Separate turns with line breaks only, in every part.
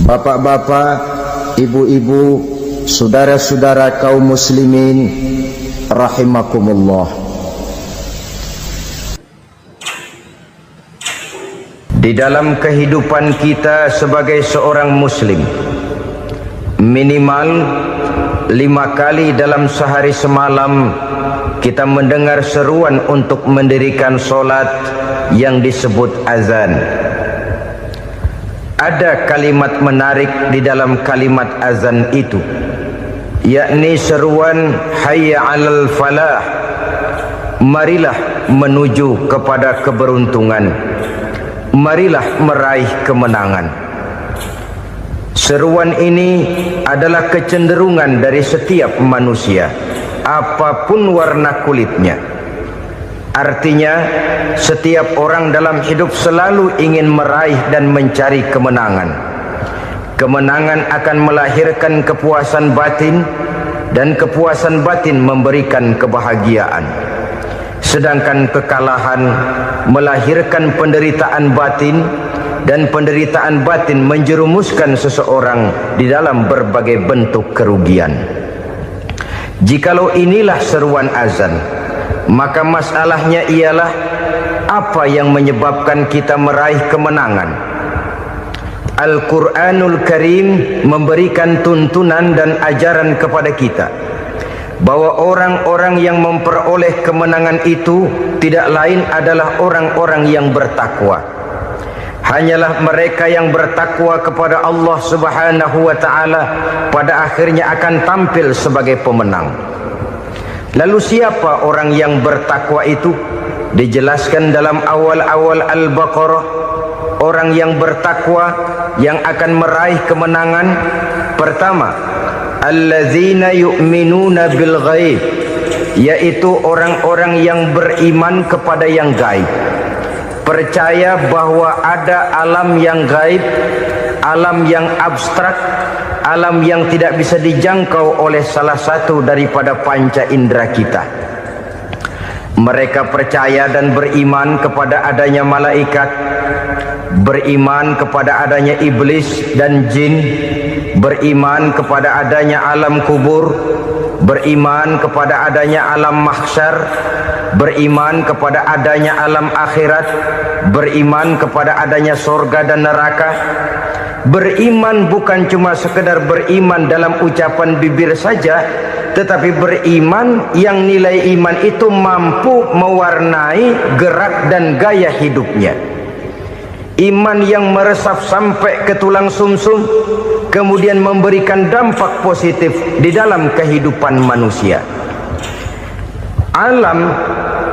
Bapak-bapak, ibu-ibu, saudara-saudara kaum muslimin rahimakumullah. Di dalam kehidupan kita sebagai seorang muslim, minimal 5 kali dalam sehari semalam kita mendengar seruan untuk mendirikan solat yang disebut azan. Ada kalimat menarik di dalam kalimat azan itu, yakni seruan hayya 'alal falah, marilah menuju kepada keberuntungan, marilah meraih kemenangan. Seruan ini adalah kecenderungan dari setiap manusia, apapun warna kulitnya. Artinya, setiap orang dalam hidup selalu ingin meraih dan mencari kemenangan. Kemenangan akan melahirkan kepuasan batin, dan kepuasan batin memberikan kebahagiaan. Sedangkan kekalahan melahirkan penderitaan batin, dan penderitaan batin menjerumuskan seseorang di dalam berbagai bentuk kerugian. Jikalau inilah seruan azan, maka masalahnya ialah apa yang menyebabkan kita meraih kemenangan. Al-Quranul Karim memberikan tuntunan dan ajaran kepada kita bahwa orang-orang yang memperoleh kemenangan itu tidak lain adalah orang-orang yang bertakwa. Hanyalah mereka yang bertakwa kepada Allah Subhanahu wa ta'ala pada akhirnya akan tampil sebagai pemenang. Lalu siapa orang yang bertakwa itu? Dijelaskan dalam awal-awal Al-Baqarah, orang yang bertakwa yang akan meraih kemenangan. Pertama, allazina yu'minuna bil ghaib, yaitu orang-orang yang beriman kepada yang gaib, percaya bahwa ada alam yang gaib, alam yang abstrak, alam yang tidak bisa dijangkau oleh salah satu daripada panca indera kita. Mereka percaya dan beriman kepada adanya malaikat, beriman kepada adanya iblis dan jin, beriman kepada adanya alam kubur, beriman kepada adanya alam mahsyar, beriman kepada adanya alam akhirat, beriman kepada adanya surga dan neraka. Beriman bukan cuma sekedar beriman dalam ucapan bibir saja, tetapi beriman yang nilai iman itu mampu mewarnai gerak dan gaya hidupnya. Iman yang meresap sampai ke tulang sumsum, kemudian memberikan dampak positif di dalam kehidupan manusia. Alam,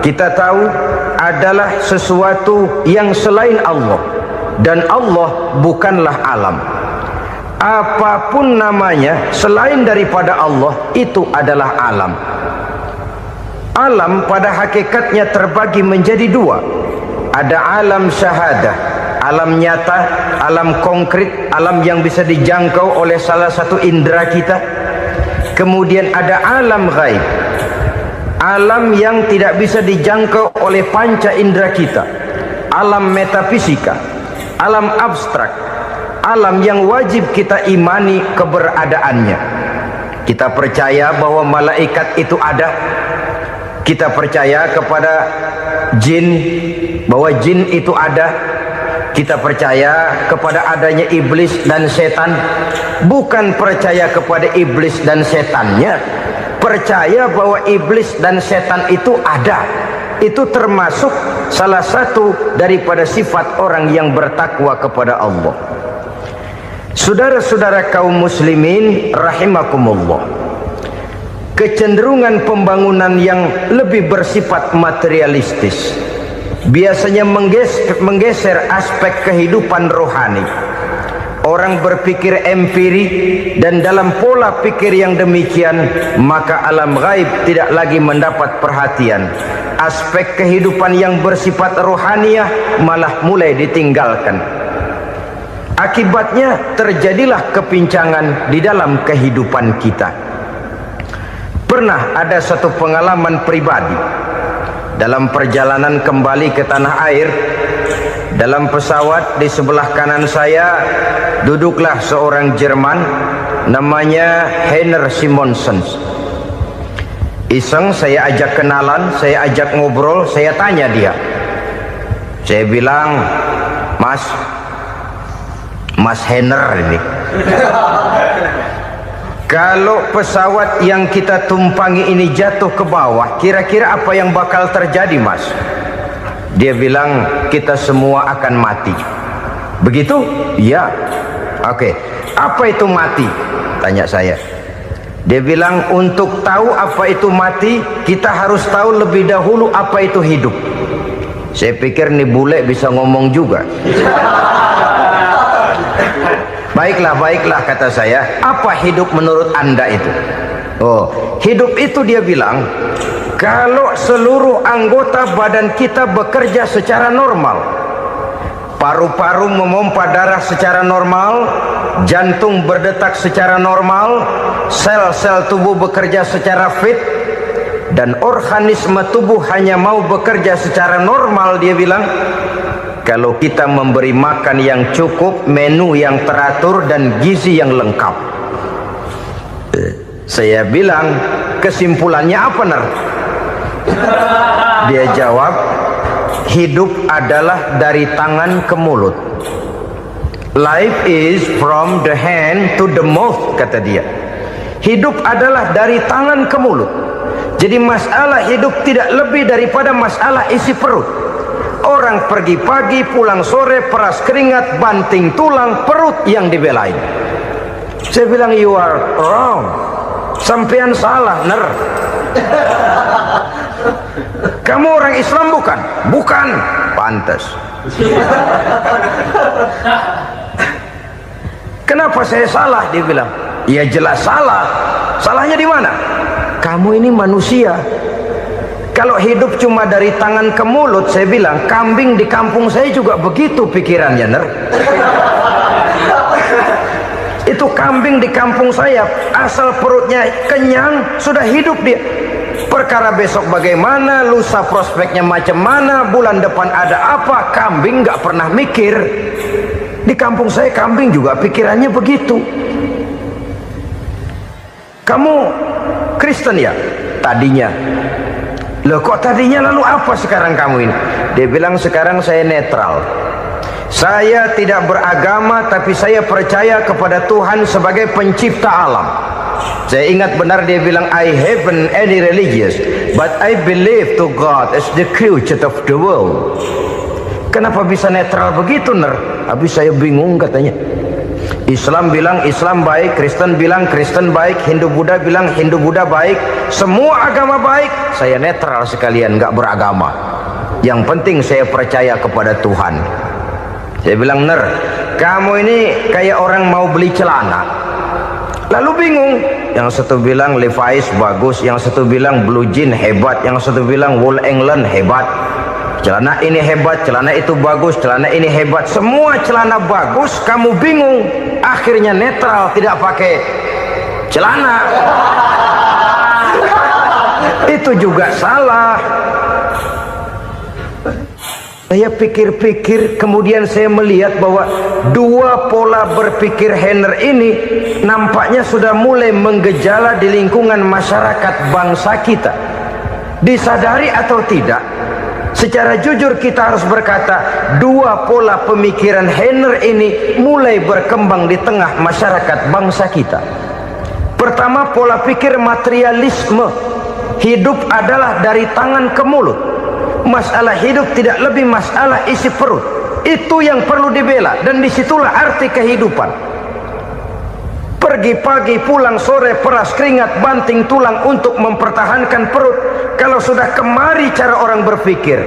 kita tahu, adalah sesuatu yang selain Allah, dan Allah bukanlah alam. Apapun namanya selain daripada Allah, itu adalah alam. Alam pada hakikatnya terbagi menjadi dua. Ada alam syahadah, alam nyata, alam konkret, alam yang bisa dijangkau oleh salah satu indera kita. Kemudian ada alam ghaib, alam yang tidak bisa dijangkau oleh panca indera kita, alam metafisika, alam abstrak, alam yang wajib kita imani keberadaannya. Kita percaya bahwa malaikat itu ada, kita percaya kepada jin, bahwa jin itu ada, kita percaya kepada adanya iblis dan setan. Bukan percaya kepada iblis dan setannya, percaya bahwa iblis dan setan itu ada. Itu termasuk salah satu daripada sifat orang yang bertakwa kepada Allah. Saudara-saudara kaum muslimin rahimakumullah, kecenderungan pembangunan yang lebih bersifat materialistis biasanya menggeser aspek kehidupan rohani. Orang berpikir empiri, dan dalam pola pikir yang demikian, maka alam gaib tidak lagi mendapat perhatian. Aspek kehidupan yang bersifat rohaniah malah mulai ditinggalkan. Akibatnya terjadilah kepincangan di dalam kehidupan kita. Pernah ada satu pengalaman pribadi dalam perjalanan kembali ke tanah air, dalam pesawat di sebelah kanan saya duduklah seorang Jerman namanya Heiner Simonsen. Iseng saya ajak kenalan, saya ajak ngobrol, saya tanya dia. Saya bilang, Mas Heiner ini, kalau pesawat yang kita tumpangi ini jatuh ke bawah, kira-kira apa yang bakal terjadi, Mas? Dia bilang, kita semua akan mati. Begitu? Iya. Oke. Apa itu mati? Tanya saya. Dia bilang, untuk tahu apa itu mati, kita harus tahu lebih dahulu apa itu hidup. Saya pikir nih bule bisa ngomong juga. Baiklah kata saya. Apa hidup menurut Anda itu? Oh, hidup itu dia bilang, kalau seluruh anggota badan kita bekerja secara normal, paru-paru memompa darah secara normal, jantung berdetak secara normal, sel-sel tubuh bekerja secara fit, dan organisme tubuh hanya mau bekerja secara normal, dia bilang, kalau kita memberi makan yang cukup, menu yang teratur, dan gizi yang lengkap. Saya bilang, kesimpulannya apa, Ner? Dia jawab, hidup adalah dari tangan ke mulut. Life is from the hand to the mouth, kata dia. Hidup adalah dari tangan ke mulut. Jadi masalah hidup tidak lebih daripada masalah isi perut. Orang pergi pagi, pulang sore, peras keringat, banting tulang, perut yang dibelain. Saya bilang, you are wrong. Sampean salah, Ner. Kamu orang Islam bukan? Bukan. Pantas. Kenapa saya salah? Dia bilang, ya jelas salah. Salahnya di mana? Kamu ini manusia. Kalau hidup cuma dari tangan ke mulut, saya bilang, kambing di kampung saya juga begitu pikirannya, Ner. Itu kambing di kampung saya, asal perutnya kenyang, sudah hidup dia. Perkara besok bagaimana, lusa prospeknya macam mana, bulan depan ada apa, kambing nggak pernah mikir. Di kampung saya kambing juga pikirannya begitu. Kamu Kristen ya? Tadinya. Loh kok tadinya, lalu apa sekarang kamu ini? Dia bilang, sekarang saya netral. Saya tidak beragama, tapi saya percaya kepada Tuhan sebagai pencipta alam. Saya ingat benar dia bilang, I haven't any religious, but I believe to God as the creator of the world. Kenapa bisa netral begitu, Ner? Habis saya bingung katanya. Islam bilang Islam baik, Kristen bilang Kristen baik, Hindu Buddha bilang Hindu Buddha baik, semua agama baik. Saya netral sekalian, nggak beragama. Yang penting saya percaya kepada Tuhan. Saya bilang, Ner, kamu ini kayak orang mau beli celana, lalu bingung. Yang satu bilang Levi's bagus, yang satu bilang Blue Jean hebat, yang satu bilang Wool England hebat. Celana ini hebat, celana itu bagus, celana ini hebat, semua celana bagus, kamu bingung. Akhirnya netral, tidak pakai celana. Itu juga salah. Saya pikir-pikir, kemudian saya melihat bahwa dua pola berpikir Heiner ini nampaknya sudah mulai menggejala di lingkungan masyarakat bangsa kita. Disadari atau tidak, secara jujur kita harus berkata, dua pola pemikiran Heiner ini mulai berkembang di tengah masyarakat bangsa kita. Pertama, pola pikir materialisme. Hidup adalah dari tangan ke mulut. Masalah hidup tidak lebih masalah isi perut. Itu yang perlu dibela, dan disitulah arti kehidupan. Pergi pagi, pulang sore, peras keringat, banting tulang untuk mempertahankan perut. Kalau sudah kemari cara orang berpikir,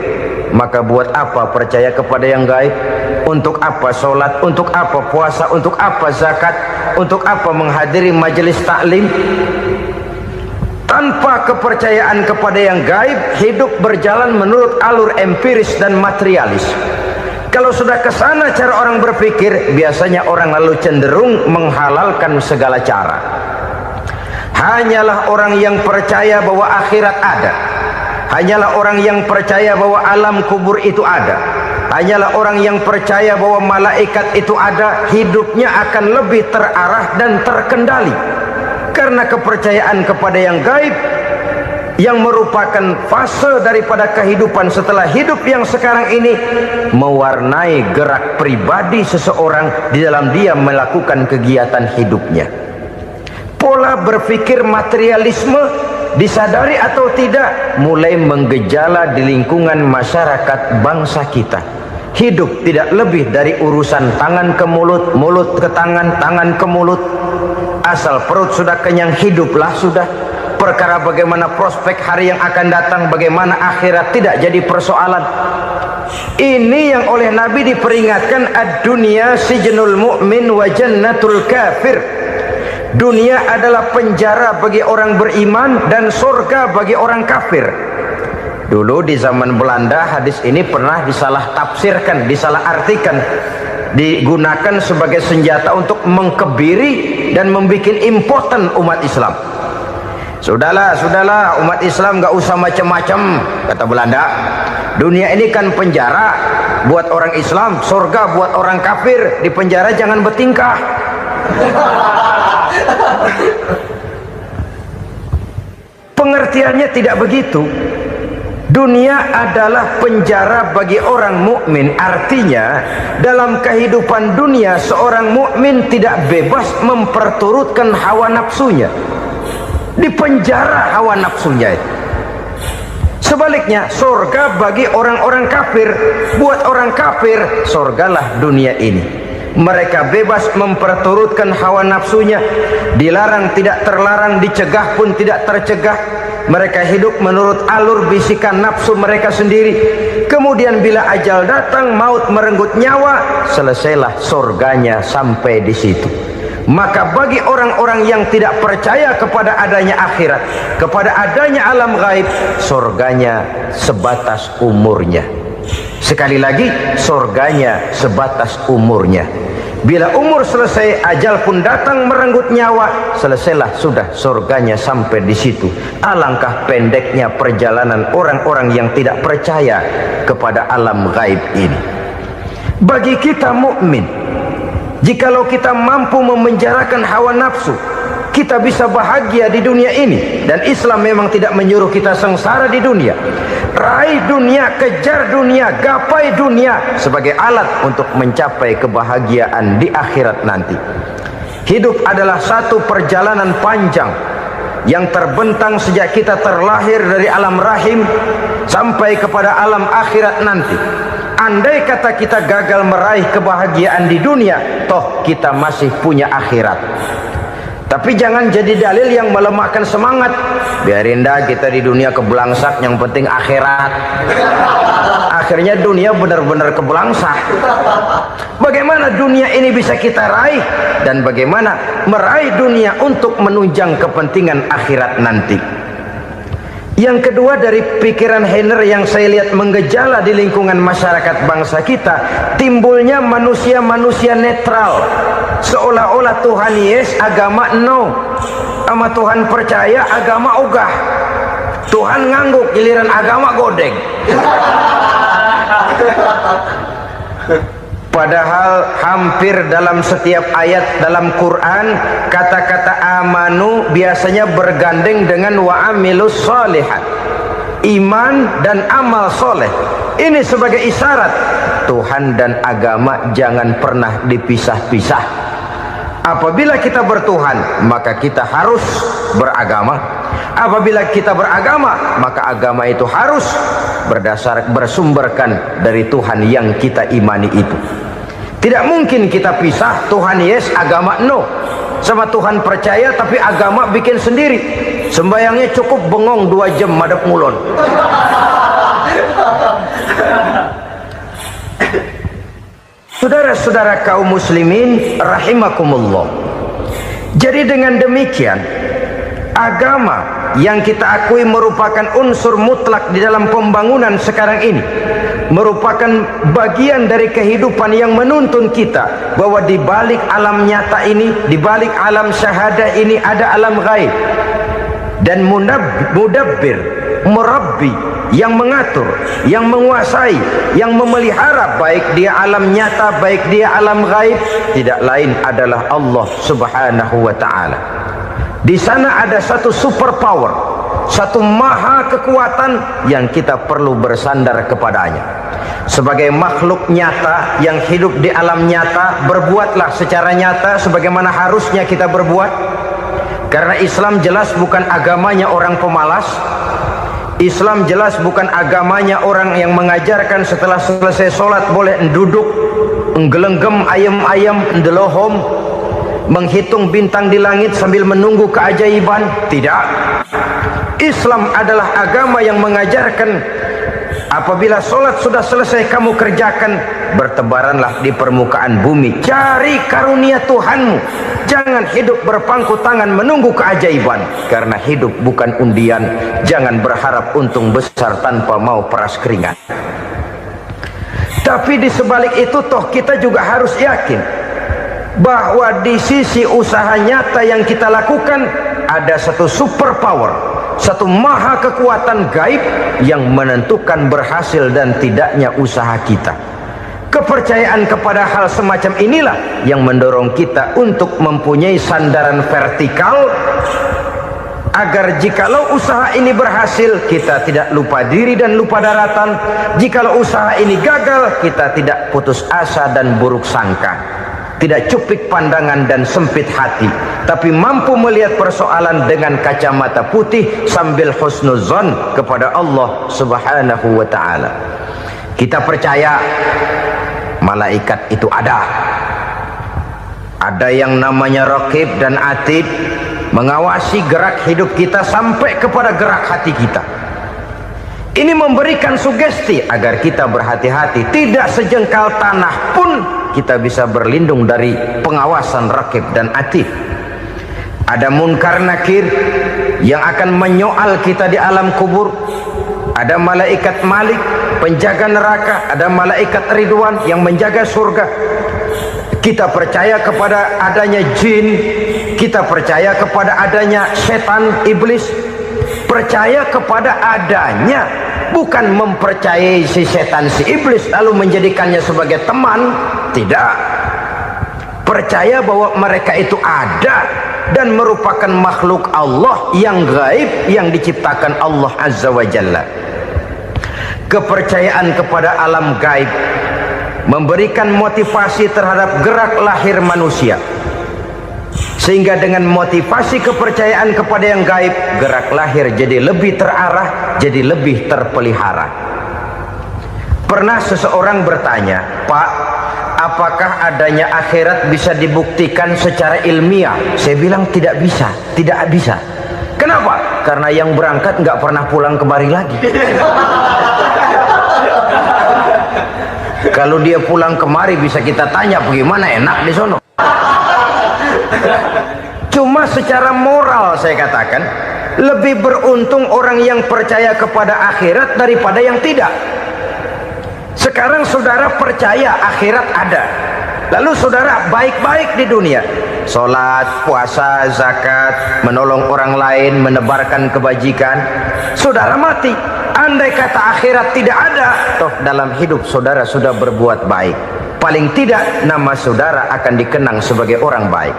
maka buat apa percaya kepada yang gaib? Untuk apa sholat? Untuk apa puasa? Untuk apa zakat? Untuk apa menghadiri majelis taklim? Tanpa kepercayaan kepada yang gaib, hidup berjalan menurut alur empiris dan materialis. Kalau sudah ke sana cara orang berpikir, biasanya orang lalu cenderung menghalalkan segala cara. Hanyalah orang yang percaya bahwa akhirat ada, hanyalah orang yang percaya bahwa alam kubur itu ada, hanyalah orang yang percaya bahwa malaikat itu ada, hidupnya akan lebih terarah dan terkendali. Karena kepercayaan kepada yang gaib, yang merupakan fase daripada kehidupan setelah hidup yang sekarang ini, mewarnai gerak pribadi seseorang di dalam dia melakukan kegiatan hidupnya. Pola berpikir materialisme, disadari atau tidak, mulai menggejala di lingkungan masyarakat bangsa kita. Hidup tidak lebih dari urusan tangan ke mulut, mulut ke tangan, tangan ke mulut. Asal perut sudah kenyang, hiduplah sudah. Perkara bagaimana prospek hari yang akan datang, bagaimana akhirat, tidak jadi persoalan. Ini yang oleh Nabi diperingatkan, ad-dunya sijnul mu'min wa jannatul kafir. Dunia adalah penjara bagi orang beriman dan surga bagi orang kafir. Dulu di zaman Belanda hadis ini pernah disalah tafsirkan, disalah artikan, digunakan sebagai senjata untuk mengkebiri dan membuat impoten umat Islam. Sudahlah umat Islam gak usah macam-macam, kata Belanda. Dunia ini kan penjara buat orang Islam, surga buat orang kafir. Di penjara jangan bertingkah. Pengertiannya tidak begitu. Dunia adalah penjara bagi orang mukmin. Artinya dalam kehidupan dunia seorang mukmin tidak bebas memperturutkan hawa nafsunya. Di penjara hawa nafsunya itu. Sebaliknya surga bagi orang-orang kafir. Buat orang kafir, surgalah dunia ini. Mereka bebas memperturutkan hawa nafsunya, dilarang tidak terlarang, dicegah pun tidak tercegah. Mereka hidup menurut alur bisikan nafsu mereka sendiri. Kemudian bila ajal datang, maut merenggut nyawa, selesailah surganya sampai di situ. Maka bagi orang-orang yang tidak percaya kepada adanya akhirat, kepada adanya alam gaib, surganya sebatas umurnya. Sekali lagi, surganya sebatas umurnya. Bila umur selesai, ajal pun datang merenggut nyawa, selesailah sudah surganya sampai di situ. Alangkah pendeknya perjalanan orang-orang yang tidak percaya kepada alam gaib ini. Bagi kita mukmin, jikalau kita mampu memenjarakan hawa nafsu, kita bisa bahagia di dunia ini. Dan Islam memang tidak menyuruh kita sengsara di dunia. Raih dunia, kejar dunia, gapai dunia sebagai alat untuk mencapai kebahagiaan di akhirat nanti. Hidup adalah satu perjalanan panjang yang terbentang sejak kita terlahir dari alam rahim sampai kepada alam akhirat nanti. Andai kata kita gagal meraih kebahagiaan di dunia, toh kita masih punya akhirat. Tapi jangan jadi dalil yang melemahkan semangat. Biarin dah kita di dunia kebelangsak, yang penting akhirat. Akhirnya dunia benar-benar kebelangsak. Bagaimana dunia ini bisa kita raih, dan bagaimana meraih dunia untuk menunjang kepentingan akhirat nanti. Yang kedua, dari pikiran Heiner yang saya lihat menggejala di lingkungan masyarakat bangsa kita, timbulnya manusia-manusia netral. Seolah-olah Tuhan yes, agama no. Sama Tuhan percaya, agama ogah. Tuhan ngangguk, giliran agama godeng. Padahal hampir dalam setiap ayat dalam Quran, kata-kata amanu biasanya bergandeng dengan wa amilus sholihat. Iman dan amal soleh. Ini sebagai isyarat Tuhan dan agama jangan pernah dipisah-pisah. Apabila kita bertuhan, maka kita harus beragama. Apabila kita beragama, maka agama itu harus bersumberkan dari Tuhan yang kita imani itu. Tidak mungkin kita pisah, Tuhan yes, agama no. Sama Tuhan percaya tapi agama bikin sendiri. Sembayangnya cukup bengong 2 jam madep ngulon. Saudara-saudara kaum muslimin rahimakumullah. Jadi dengan demikian, agama yang kita akui merupakan unsur mutlak di dalam pembangunan sekarang ini, merupakan bagian dari kehidupan yang menuntun kita bahwa di balik alam nyata ini, di balik alam syahadah ini ada alam gaib. Dan mudabbir, murabbi, yang mengatur, yang menguasai, yang memelihara, baik dia alam nyata, baik dia alam gaib, tidak lain adalah Allah Subhanahu wa ta'ala. Di sana ada satu super power, satu maha kekuatan yang kita perlu bersandar kepadanya. Sebagai makhluk nyata yang hidup di alam nyata, berbuatlah secara nyata sebagaimana harusnya kita berbuat. Karena Islam jelas bukan agamanya orang pemalas. Islam jelas bukan agamanya orang yang mengajarkan setelah selesai sholat boleh duduk, nggelenggem ayam-ayam, ndelohom, menghitung bintang di langit sambil menunggu keajaiban. Tidak. Islam adalah agama yang mengajarkan apabila sholat sudah selesai kamu kerjakan, bertebaranlah di permukaan bumi, cari karunia Tuhanmu. Jangan hidup berpangku tangan menunggu keajaiban, karena hidup bukan undian. Jangan berharap untung besar tanpa mau peras keringat. Tapi di sebalik itu toh kita juga harus yakin bahwa di sisi usaha nyata yang kita lakukan ada satu super power, satu maha kekuatan gaib yang menentukan berhasil dan tidaknya usaha kita. Kepercayaan kepada hal semacam inilah yang mendorong kita untuk mempunyai sandaran vertikal, agar jikalau usaha ini berhasil, kita tidak lupa diri dan lupa daratan. Jikalau usaha ini gagal, kita tidak putus asa dan buruk sangka, tidak cupik pandangan dan sempit hati, tapi mampu melihat persoalan dengan kacamata putih sambil husnuzon kepada Allah Subhanahu wa ta'ala. Kita percaya malaikat itu ada yang namanya Raqib dan Atid, mengawasi gerak hidup kita sampai kepada gerak hati kita. Ini memberikan sugesti agar kita berhati-hati, tidak sejengkal tanah pun kita bisa berlindung dari pengawasan Raqib dan Atid. Ada Munkar Nakir yang akan menyoal kita di alam kubur. Ada malaikat Malik, penjaga neraka. Ada malaikat Ridwan yang menjaga surga. Kita percaya kepada adanya jin, kita percaya kepada adanya setan, iblis. Percaya kepada adanya, bukan mempercayai si setan, si iblis lalu menjadikannya sebagai teman. Tidak. Percaya bahwa mereka itu ada dan merupakan makhluk Allah yang gaib yang diciptakan Allah Azza wa Jalla. Kepercayaan kepada alam gaib memberikan motivasi terhadap gerak lahir manusia, sehingga dengan motivasi kepercayaan kepada yang gaib, gerak lahir jadi lebih terarah, jadi lebih terpelihara. Pernah seseorang bertanya, "Pak, apakah adanya akhirat bisa dibuktikan secara ilmiah?" Saya bilang tidak bisa, tidak bisa. Kenapa? Karena yang berangkat nggak pernah pulang kemari lagi. Kalau dia pulang kemari bisa kita tanya bagaimana enak di sono. Cuma secara moral saya katakan, lebih beruntung orang yang percaya kepada akhirat daripada yang tidak. Sekarang saudara percaya akhirat ada, lalu saudara baik-baik di dunia, sholat, puasa, zakat, menolong orang lain, menebarkan kebajikan. Saudara mati, andai kata akhirat tidak ada, toh dalam hidup saudara sudah berbuat baik, paling tidak nama saudara akan dikenang sebagai orang baik.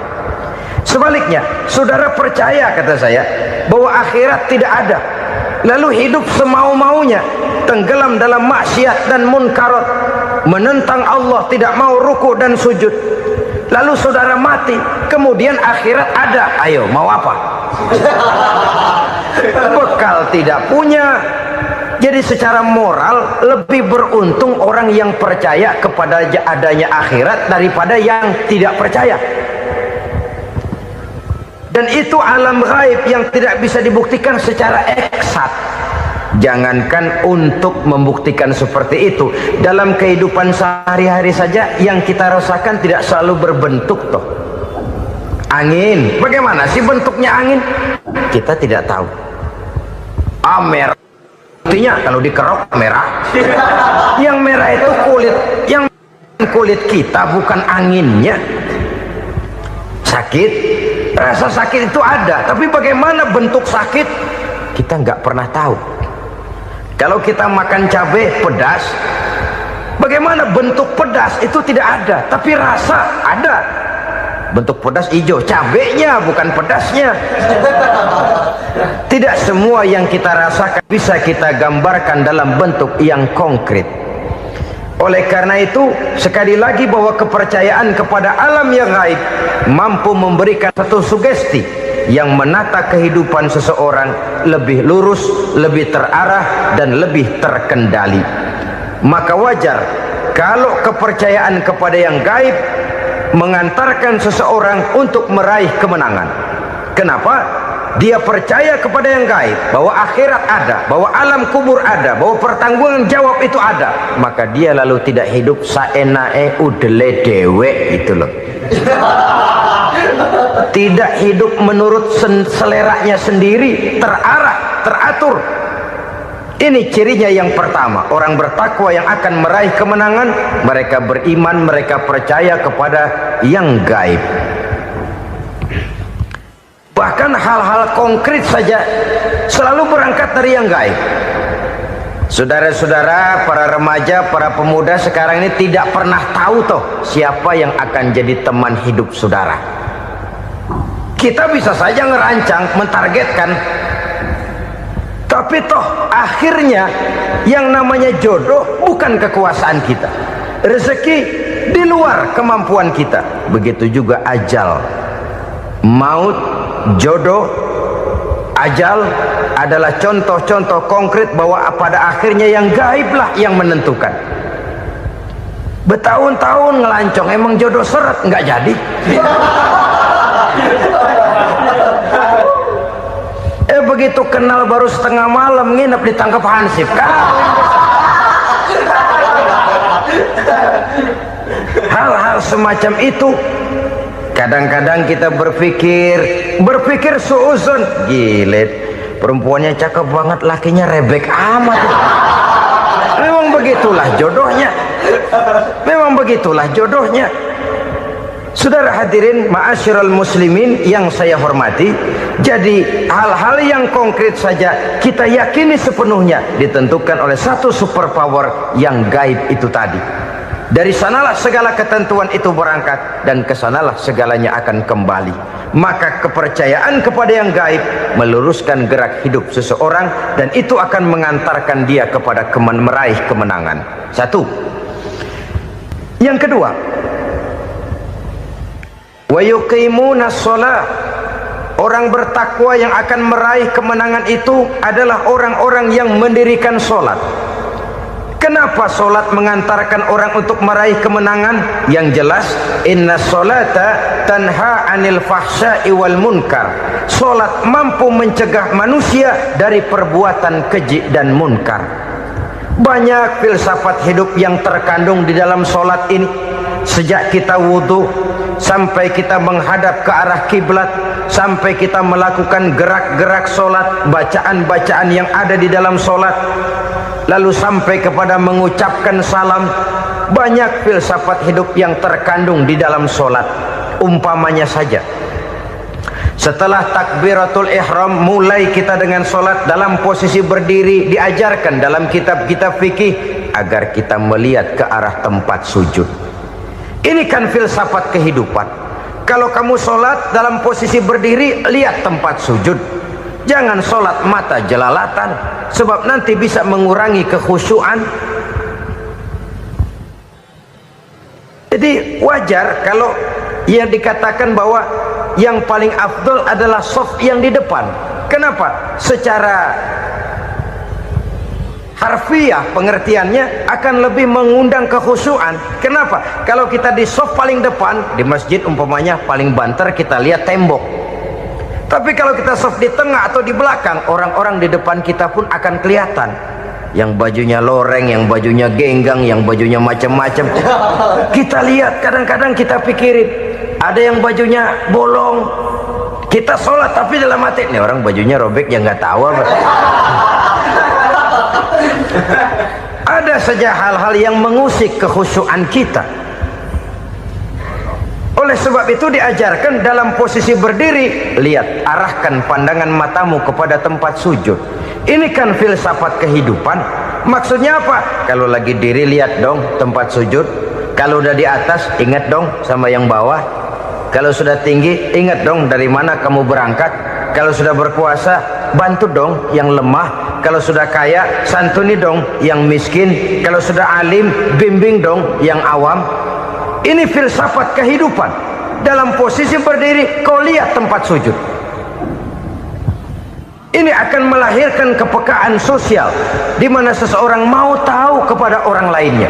Sebaliknya, saudara percaya, kata saya, bahwa akhirat tidak ada, lalu hidup semau-maunya, tenggelam dalam maksiat dan munkarat, menentang Allah, tidak mau ruku dan sujud, lalu saudara mati, kemudian akhirat ada, ayo mau apa? Bekal tidak punya. Jadi secara moral lebih beruntung orang yang percaya kepada adanya akhirat daripada yang tidak percaya. Dan itu alam gaib yang tidak bisa dibuktikan secara eksat. Jangankan untuk membuktikan seperti itu, dalam kehidupan sehari-hari saja yang kita rasakan tidak selalu berbentuk toh. Angin, bagaimana sih bentuknya angin? Kita tidak tahu. Merah, buktinya kalau dikerok merah. Yang merah itu kulit, yang kulit kita bukan anginnya. Sakit, rasa sakit itu ada, tapi bagaimana bentuk sakit kita nggak pernah tahu. Kalau kita makan cabai pedas, bagaimana bentuk pedas itu tidak ada, tapi rasa ada. Bentuk pedas hijau, cabenya bukan pedasnya. Tidak semua yang kita rasakan bisa kita gambarkan dalam bentuk yang konkret. Oleh karena itu, sekali lagi bahwa kepercayaan kepada alam yang gaib mampu memberikan satu sugesti yang menata kehidupan seseorang lebih lurus, lebih terarah, dan lebih terkendali. Maka wajar kalau kepercayaan kepada yang gaib mengantarkan seseorang untuk meraih kemenangan. Kenapa? Dia percaya kepada yang gaib, bahwa akhirat ada, bahwa alam kubur ada, bahwa pertanggungan jawab itu ada. Maka dia lalu tidak hidup saenae udele dewe, itu loh. Tidak hidup menurut seleranya sendiri, terarah, teratur. Ini cirinya yang pertama. Orang bertakwa yang akan meraih kemenangan, mereka beriman, mereka percaya kepada yang gaib. Bahkan hal-hal konkret saja selalu berangkat dari yang gaib. Saudara-saudara, para remaja, para pemuda sekarang ini tidak pernah tahu toh siapa yang akan jadi teman hidup saudara. Kita bisa saja ngerancang, mentargetkan, tapi toh akhirnya yang namanya jodoh bukan kekuasaan kita. Rezeki di luar kemampuan kita. Begitu juga ajal, maut, jodoh, ajal adalah contoh-contoh konkret bahwa pada akhirnya yang gaib lah yang menentukan. Bertahun-tahun ngelancong, emang jodoh seret, nggak jadi. Begitu kenal baru setengah malam nginep ditangkap hansip kan. Hal-hal semacam itu kadang-kadang kita berpikir suuzon, gile, perempuannya cakep banget, lakinya rebek amat. Memang begitulah jodohnya. Memang begitulah jodohnya. Saudara hadirin ma'asyiral muslimin yang saya hormati, jadi hal-hal yang konkret saja kita yakini sepenuhnya ditentukan oleh satu superpower yang gaib itu tadi. Dari sanalah segala ketentuan itu berangkat dan kesanalah segalanya akan kembali. Maka kepercayaan kepada yang gaib meluruskan gerak hidup seseorang dan itu akan mengantarkan dia kepada meraih kemenangan. Satu. Yang kedua, wa yuqimuna shalah. Orang bertakwa yang akan meraih kemenangan itu adalah orang-orang yang mendirikan sholat. Kenapa sholat mengantarkan orang untuk meraih kemenangan? Yang jelas, inna sholata tanha anil fahsya'i wal munkar. Sholat mampu mencegah manusia dari perbuatan keji dan munkar. Banyak filsafat hidup yang terkandung di dalam sholat ini. Sejak kita wudhu sampai kita menghadap ke arah kiblat, sampai kita melakukan gerak-gerak sholat, bacaan-bacaan yang ada di dalam sholat, lalu sampai kepada mengucapkan salam. Banyak filsafat hidup yang terkandung di dalam sholat. Umpamanya saja, setelah takbiratul ihram, mulai kita dengan sholat dalam posisi berdiri. Diajarkan dalam kitab-kitab fikih agar kita melihat ke arah tempat sujud. Ini kan filsafat kehidupan. Kalau kamu sholat dalam posisi berdiri, lihat tempat sujud. Jangan sholat mata jelalatan, sebab nanti bisa mengurangi kekhusyuan. Jadi wajar kalau yang dikatakan bahwa yang paling afdol adalah shaf yang di depan. Kenapa? Secara harfiah pengertiannya akan lebih mengundang kekhusyuan. Kenapa? Kalau kita di shaf paling depan di masjid umpamanya paling banter, kita lihat tembok. Tapi kalau kita shaf di tengah atau di belakang, orang-orang di depan kita pun akan kelihatan. Yang bajunya loreng, yang bajunya genggang, yang bajunya macam-macam. Kita lihat, kadang-kadang kita pikirin, ada yang bajunya bolong. Kita sholat tapi dalam hati, nih orang bajunya robek, yang nggak tahu apa. Ada saja hal-hal yang mengusik kekhusyuan kita. Oleh sebab itu diajarkan dalam posisi berdiri, lihat, arahkan pandangan matamu kepada tempat sujud. Ini kan filsafat kehidupan. Maksudnya apa? Kalau lagi diri lihat dong tempat sujud. Kalau udah di atas ingat dong sama yang bawah. Kalau sudah tinggi ingat dong dari mana kamu berangkat. Kalau sudah berkuasa bantu dong yang lemah. Kalau sudah kaya santuni dong yang miskin. Kalau sudah alim bimbing dong yang awam. Ini filsafat kehidupan. Dalam posisi berdiri kau lihat tempat sujud. Ini akan melahirkan kepekaan sosial di mana seseorang mau tahu kepada orang lainnya.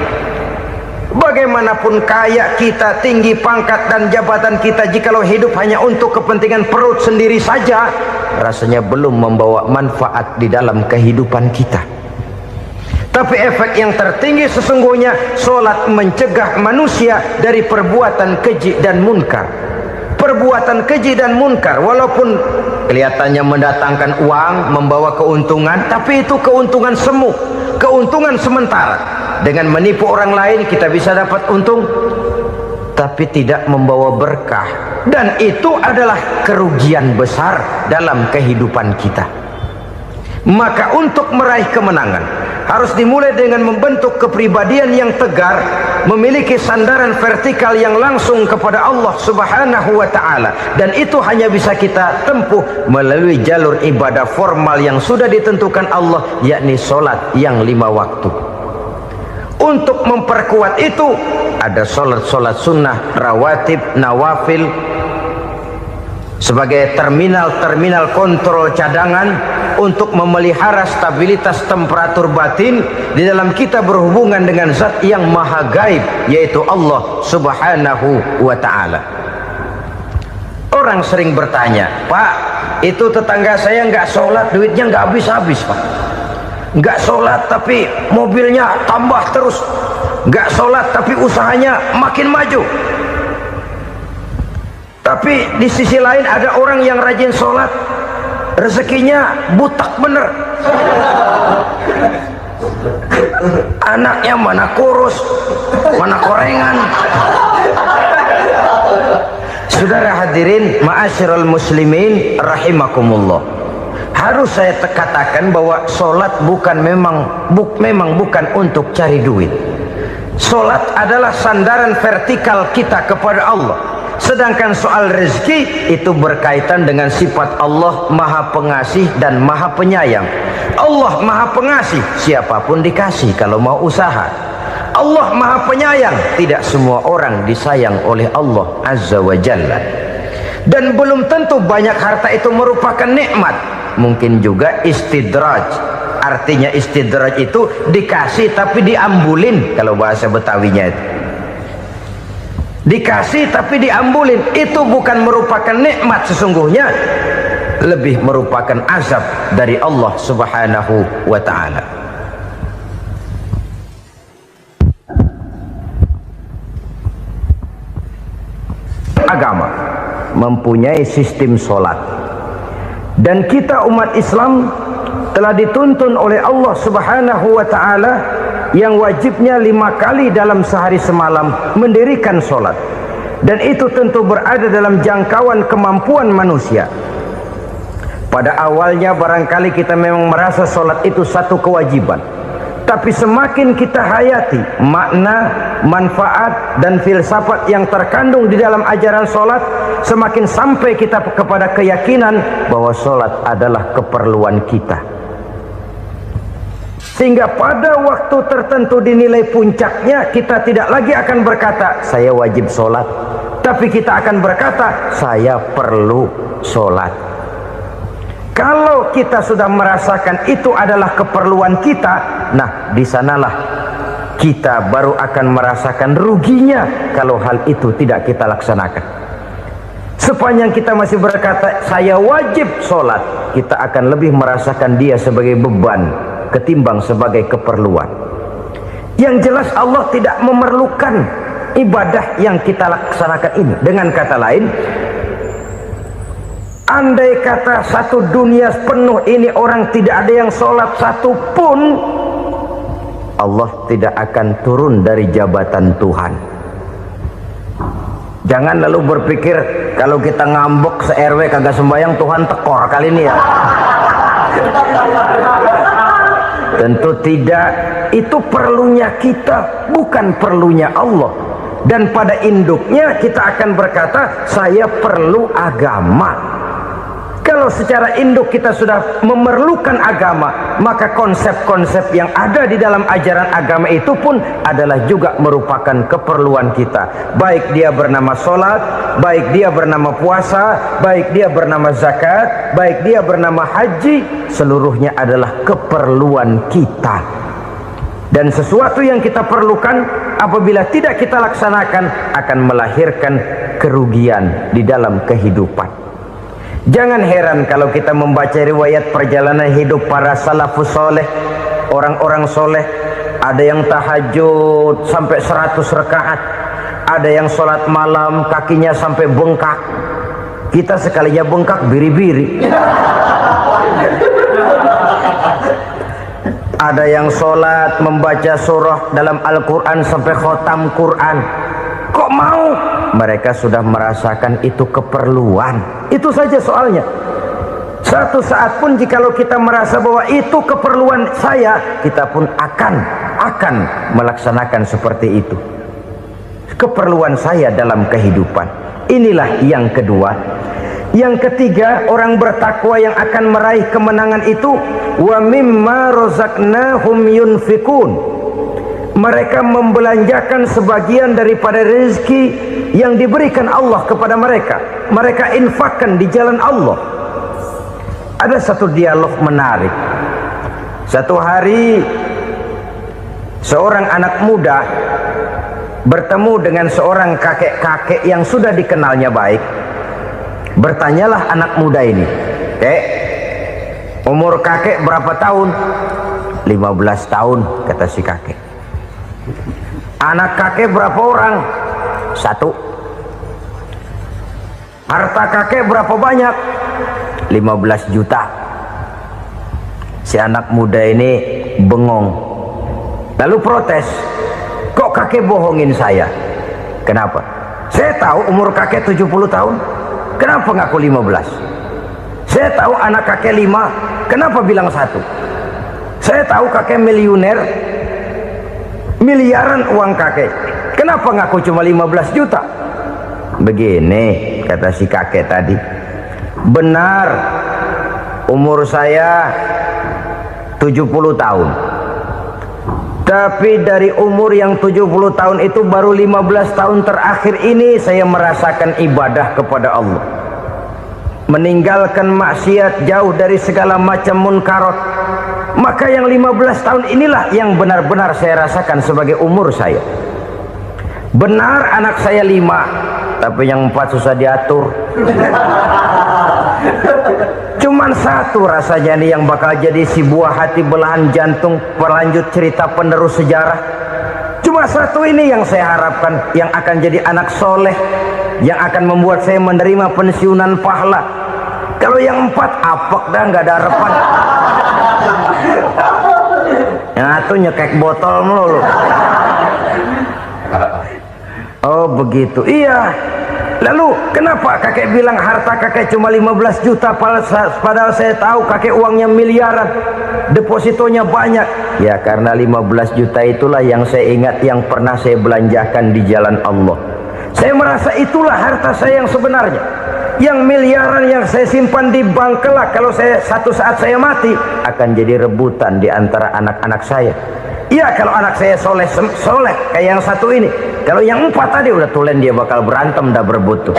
Bagaimanapun kaya kita, tinggi pangkat dan jabatan kita, jikalau hidup hanya untuk kepentingan perut sendiri saja, rasanya belum membawa manfaat di dalam kehidupan kita. Tapi efek yang tertinggi sesungguhnya, solat mencegah manusia dari perbuatan keji dan munkar. Perbuatan keji dan munkar walaupun kelihatannya mendatangkan uang, membawa keuntungan, tapi itu keuntungan semu, keuntungan sementara. Dengan menipu orang lain kita bisa dapat untung, tapi tidak membawa berkah, dan itu adalah kerugian besar dalam kehidupan kita. Maka untuk meraih kemenangan harus dimulai dengan membentuk kepribadian yang tegar, memiliki sandaran vertikal yang langsung kepada Allah Subhanahu wa ta'ala, dan itu hanya bisa kita tempuh melalui jalur ibadah formal yang sudah ditentukan Allah, yakni solat yang 5 waktu. Untuk memperkuat itu ada solat-solat sunnah, rawatib, nawafil sebagai terminal kontrol cadangan untuk memelihara stabilitas temperatur batin di dalam kita berhubungan dengan zat yang maha gaib, yaitu Allah Subhanahu wa ta'ala. Orang sering bertanya, Pak, itu tetangga saya nggak sholat, duitnya nggak habis-habis, Pak. Nggak sholat tapi mobilnya tambah terus, nggak sholat tapi usahanya makin maju. Tapi di sisi lain ada orang yang rajin sholat, rezekinya butak bener. Anaknya mana kurus, mana korengan. Saudara hadirin ma'asyiral muslimin rahimakumullah. Harus saya katakan bahwa sholat memang bukan untuk cari duit. Sholat adalah sandaran vertikal kita kepada Allah. Sedangkan soal rezeki itu berkaitan dengan sifat Allah maha pengasih dan maha penyayang. Allah maha pengasih, siapapun dikasih kalau mau usaha. Allah maha penyayang, tidak semua orang disayang oleh Allah Azza wa Jalla. Dan belum tentu banyak harta itu merupakan nikmat. Mungkin juga istidraj. Artinya istidraj itu dikasih tapi diambulin, kalau bahasa Betawinya itu. Dikasih tapi diambulin, itu bukan merupakan nikmat sesungguhnya, lebih merupakan azab dari Allah Subhanahu wa ta'ala. Agama mempunyai sistem sholat, dan kita umat Islam telah dituntun oleh Allah Subhanahu wa ta'ala yang wajibnya 5 kali dalam sehari semalam mendirikan sholat, dan itu tentu berada dalam jangkauan kemampuan manusia. Pada awalnya barangkali kita memang merasa sholat itu satu kewajiban, tapi semakin kita hayati makna, manfaat dan filsafat yang terkandung di dalam ajaran sholat, semakin sampai kita kepada keyakinan bahwa sholat adalah keperluan kita. Sehingga pada waktu tertentu dinilai puncaknya, kita tidak lagi akan berkata saya wajib sholat, tapi kita akan berkata saya perlu sholat. Kalau kita sudah merasakan itu adalah keperluan kita, nah di sanalah kita baru akan merasakan ruginya kalau hal itu tidak kita laksanakan. Sepanjang kita masih berkata saya wajib sholat, kita akan lebih merasakan dia sebagai beban ketimbang sebagai keperluan. Yang jelas Allah tidak memerlukan ibadah yang kita laksanakan ini. Dengan kata lain, andai kata satu dunia penuh ini orang tidak ada yang sholat satu pun, Allah tidak akan turun dari jabatan Tuhan. Jangan lalu berpikir kalau kita ngambek se-RW kagak sembahyang Tuhan tekor kali ini ya. Tentu tidak. Itu perlunya kita, bukan perlunya Allah. Dan pada induknya kita akan berkata, saya perlu agama. Kalau secara induk kita sudah memerlukan agama, maka konsep-konsep yang ada di dalam ajaran agama itu pun adalah juga merupakan keperluan kita. Baik dia bernama sholat, baik dia bernama puasa, baik dia bernama zakat, baik dia bernama haji, seluruhnya adalah keperluan kita. Dan sesuatu yang kita perlukan apabila tidak kita laksanakan akan melahirkan kerugian di dalam kehidupan. Jangan heran kalau kita membaca riwayat perjalanan hidup para salafus soleh, orang-orang soleh. Ada yang tahajud sampai 100 rakaat, ada yang sholat malam kakinya sampai bengkak. Kita sekalinya bengkak biri-biri. Ada yang sholat membaca surah dalam Al-Quran sampai khotam Quran. Kok mau? Mereka sudah merasakan itu keperluan. Itu saja soalnya. Satu saat pun jikalau kita merasa bahwa itu keperluan saya, kita pun akan melaksanakan seperti itu. Keperluan saya dalam kehidupan. Inilah yang kedua. Yang ketiga, orang bertakwa yang akan meraih kemenangan itu, wa mimma razaqnahum yunfikun. Mereka membelanjakan sebagian daripada rezeki yang diberikan Allah kepada mereka. Mereka infakkan di jalan Allah. Ada satu dialog menarik. Satu hari seorang anak muda bertemu dengan seorang kakek-kakek yang sudah dikenalnya baik. Bertanyalah anak muda ini, "Kek, umur kakek berapa tahun?" 15 tahun, kata si kakek. "Anak kakek berapa orang?" 1. "Harta kakek berapa banyak?" 15 juta. Si anak muda ini bengong, lalu protes, "Kok kakek bohongin saya?" "Kenapa?" "Saya tahu umur kakek 70 tahun. Kenapa ngaku 15? Saya tahu anak kakek 5. Kenapa bilang 1? Saya tahu kakek miliuner, miliaran uang kakek. Kenapa ngaku cuma 15 juta? Begini, kata si kakek tadi. Benar, umur saya 70 tahun. Tapi dari umur yang 70 tahun itu baru 15 tahun terakhir ini saya merasakan ibadah kepada Allah. Meninggalkan maksiat, jauh dari segala macam munkarat. Maka yang 15 tahun inilah yang benar-benar saya rasakan sebagai umur saya. Benar anak saya 5, tapi yang 4 susah diatur. Cuman 1 rasanya nih yang bakal jadi si buah hati belahan jantung pelanjut cerita penerus sejarah. Cuma 1 ini yang saya harapkan, yang akan jadi anak soleh, yang akan membuat saya menerima pensiunan pahala. Kalau yang 4 apek dah, nggak ada harapan. Yang 1 nyekek botol melulu. Oh begitu, iya. Lalu kenapa kakek bilang harta kakek cuma 15 juta padahal saya tahu kakek uangnya miliaran, depositonya banyak? Ya karena 15 juta itulah yang saya ingat yang pernah saya belanjakan di jalan Allah. Saya merasa itulah harta saya yang sebenarnya. Yang miliaran yang saya simpan di bank kelak, kalau satu saat saya mati, akan jadi rebutan di antara anak-anak saya. Iya kalau anak saya soleh kayak yang 1 ini. Kalau yang 4 tadi udah tulen dia bakal berantem dah berebut tuh.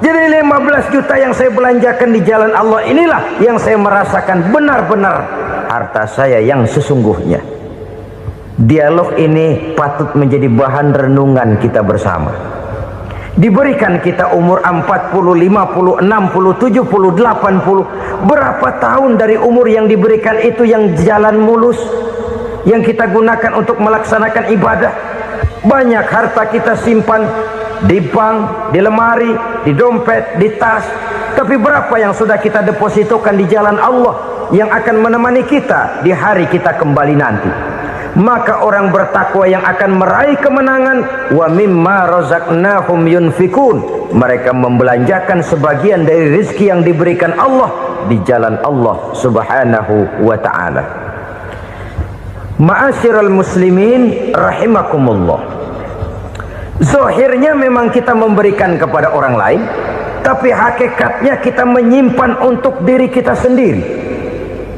Jadi 15 juta yang saya belanjakan di jalan Allah inilah yang saya merasakan benar-benar harta saya yang sesungguhnya. Dialog ini patut menjadi bahan renungan kita bersama. Diberikan kita umur 40, 50, 60, 70, 80. Berapa tahun dari umur yang diberikan itu yang jalan mulus, yang kita gunakan untuk melaksanakan ibadah? Banyak harta kita simpan di bank, di lemari, di dompet, di tas. Tapi berapa yang sudah kita depositokan di jalan Allah yang akan menemani kita di hari kita kembali nanti? Maka orang bertakwa yang akan meraih kemenangan, wa mimma razaqnahum yunfikun. Mereka membelanjakan sebagian dari rezeki yang diberikan Allah di jalan Allah subhanahu wa ta'ala. Ma'asyiral muslimin rahimakumullah, zahirnya memang kita memberikan kepada orang lain, tapi hakikatnya kita menyimpan untuk diri kita sendiri.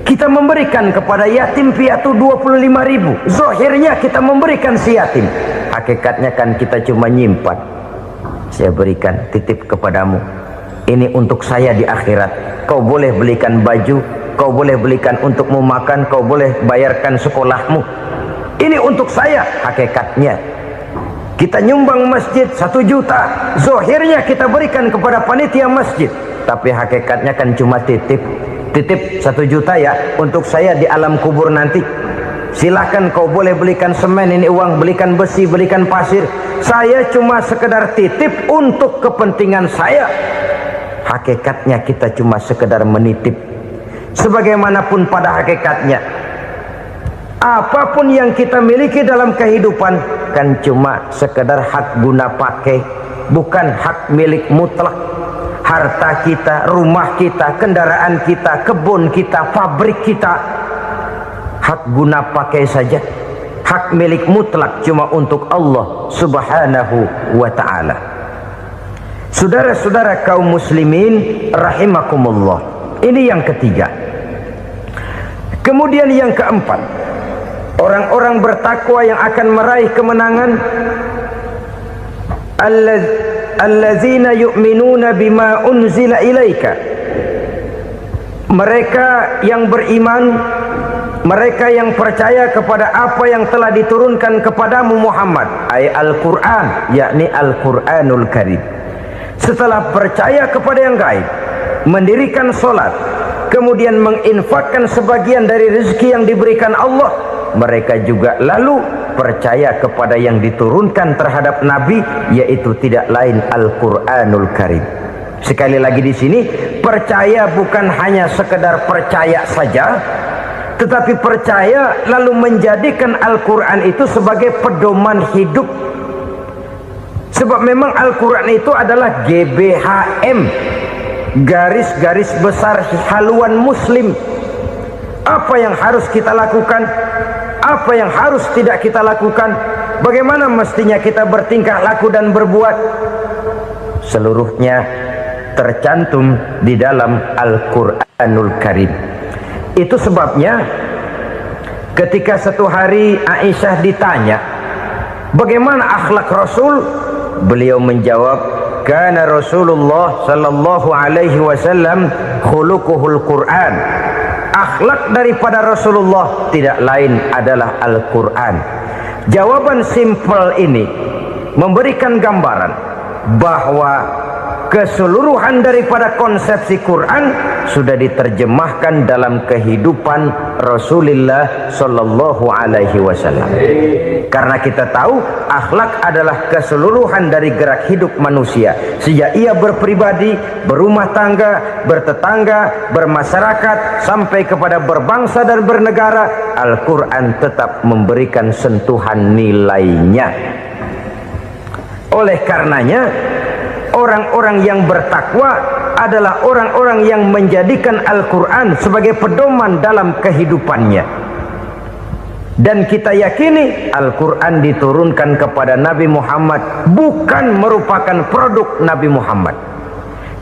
Kita memberikan kepada yatim piatu 25.000, zahirnya kita memberikan si yatim, hakikatnya kan kita cuma nyimpan. Saya berikan, titip kepadamu, ini untuk saya di akhirat. Kau boleh belikan baju, kau boleh belikan untukmu makan, kau boleh bayarkan sekolahmu, ini untuk saya. Hakikatnya kita nyumbang masjid 1 juta, zahirnya kita berikan kepada panitia masjid, tapi hakikatnya kan cuma titip 1 juta ya, untuk saya di alam kubur nanti. Silahkan kau boleh belikan semen, ini uang, belikan besi, belikan pasir, saya cuma sekedar titip untuk kepentingan saya. Hakikatnya kita cuma sekedar menitip. Sebagaimanapun pada hakikatnya, apapun yang kita miliki dalam kehidupan kan cuma sekedar hak guna pakai, bukan hak milik mutlak. Harta kita, rumah kita, kendaraan kita, kebun kita, pabrik kita, hak guna pakai saja. Hak milik mutlak cuma untuk Allah subhanahu wa ta'ala. Saudara-saudara kaum muslimin rahimakumullah, ini yang ketiga. Kemudian yang keempat, orang-orang bertakwa yang akan meraih kemenangan, allazina yu'minuna bima unzila ilaika, mereka yang beriman, mereka yang percaya kepada apa yang telah diturunkan kepadamu Muhammad, ay Al-Quran, yakni Al-Quranul Karim. Setelah percaya kepada yang gaib, mendirikan solat, kemudian menginfakkan sebagian dari rezeki yang diberikan Allah, mereka juga lalu percaya kepada yang diturunkan terhadap Nabi, yaitu tidak lain Al-Quranul Karim. Sekali lagi di sini, percaya bukan hanya sekedar percaya saja, tetapi percaya lalu menjadikan Al-Quran itu sebagai pedoman hidup. Sebab memang Al-Quran itu adalah GBHM, garis-garis besar haluan muslim. Apa yang harus kita lakukan, apa yang harus tidak kita lakukan, bagaimana mestinya kita bertingkah laku dan berbuat, seluruhnya tercantum di dalam Al-Quranul Karim. Itu sebabnya ketika satu hari Aisyah ditanya bagaimana akhlak Rasul, beliau menjawab, kana Rasulullah sallallahu alaihi wasallam khuluquhul Quran. Akhlak daripada Rasulullah tidak lain adalah Al-Quran. Jawaban simpel ini memberikan gambaran bahwa keseluruhan daripada konsepsi Quran sudah diterjemahkan dalam kehidupan Rasulullah sallallahu alaihi wasallam. Karena kita tahu akhlak adalah keseluruhan dari gerak hidup manusia, sejak ia berpribadi, berumah tangga, bertetangga, bermasyarakat, sampai kepada berbangsa dan bernegara. Al-Quran tetap memberikan sentuhan nilainya. Oleh karenanya, orang-orang yang bertakwa adalah orang-orang yang menjadikan Al-Quran sebagai pedoman dalam kehidupannya. Dan kita yakini Al-Quran diturunkan kepada Nabi Muhammad bukan merupakan produk Nabi Muhammad.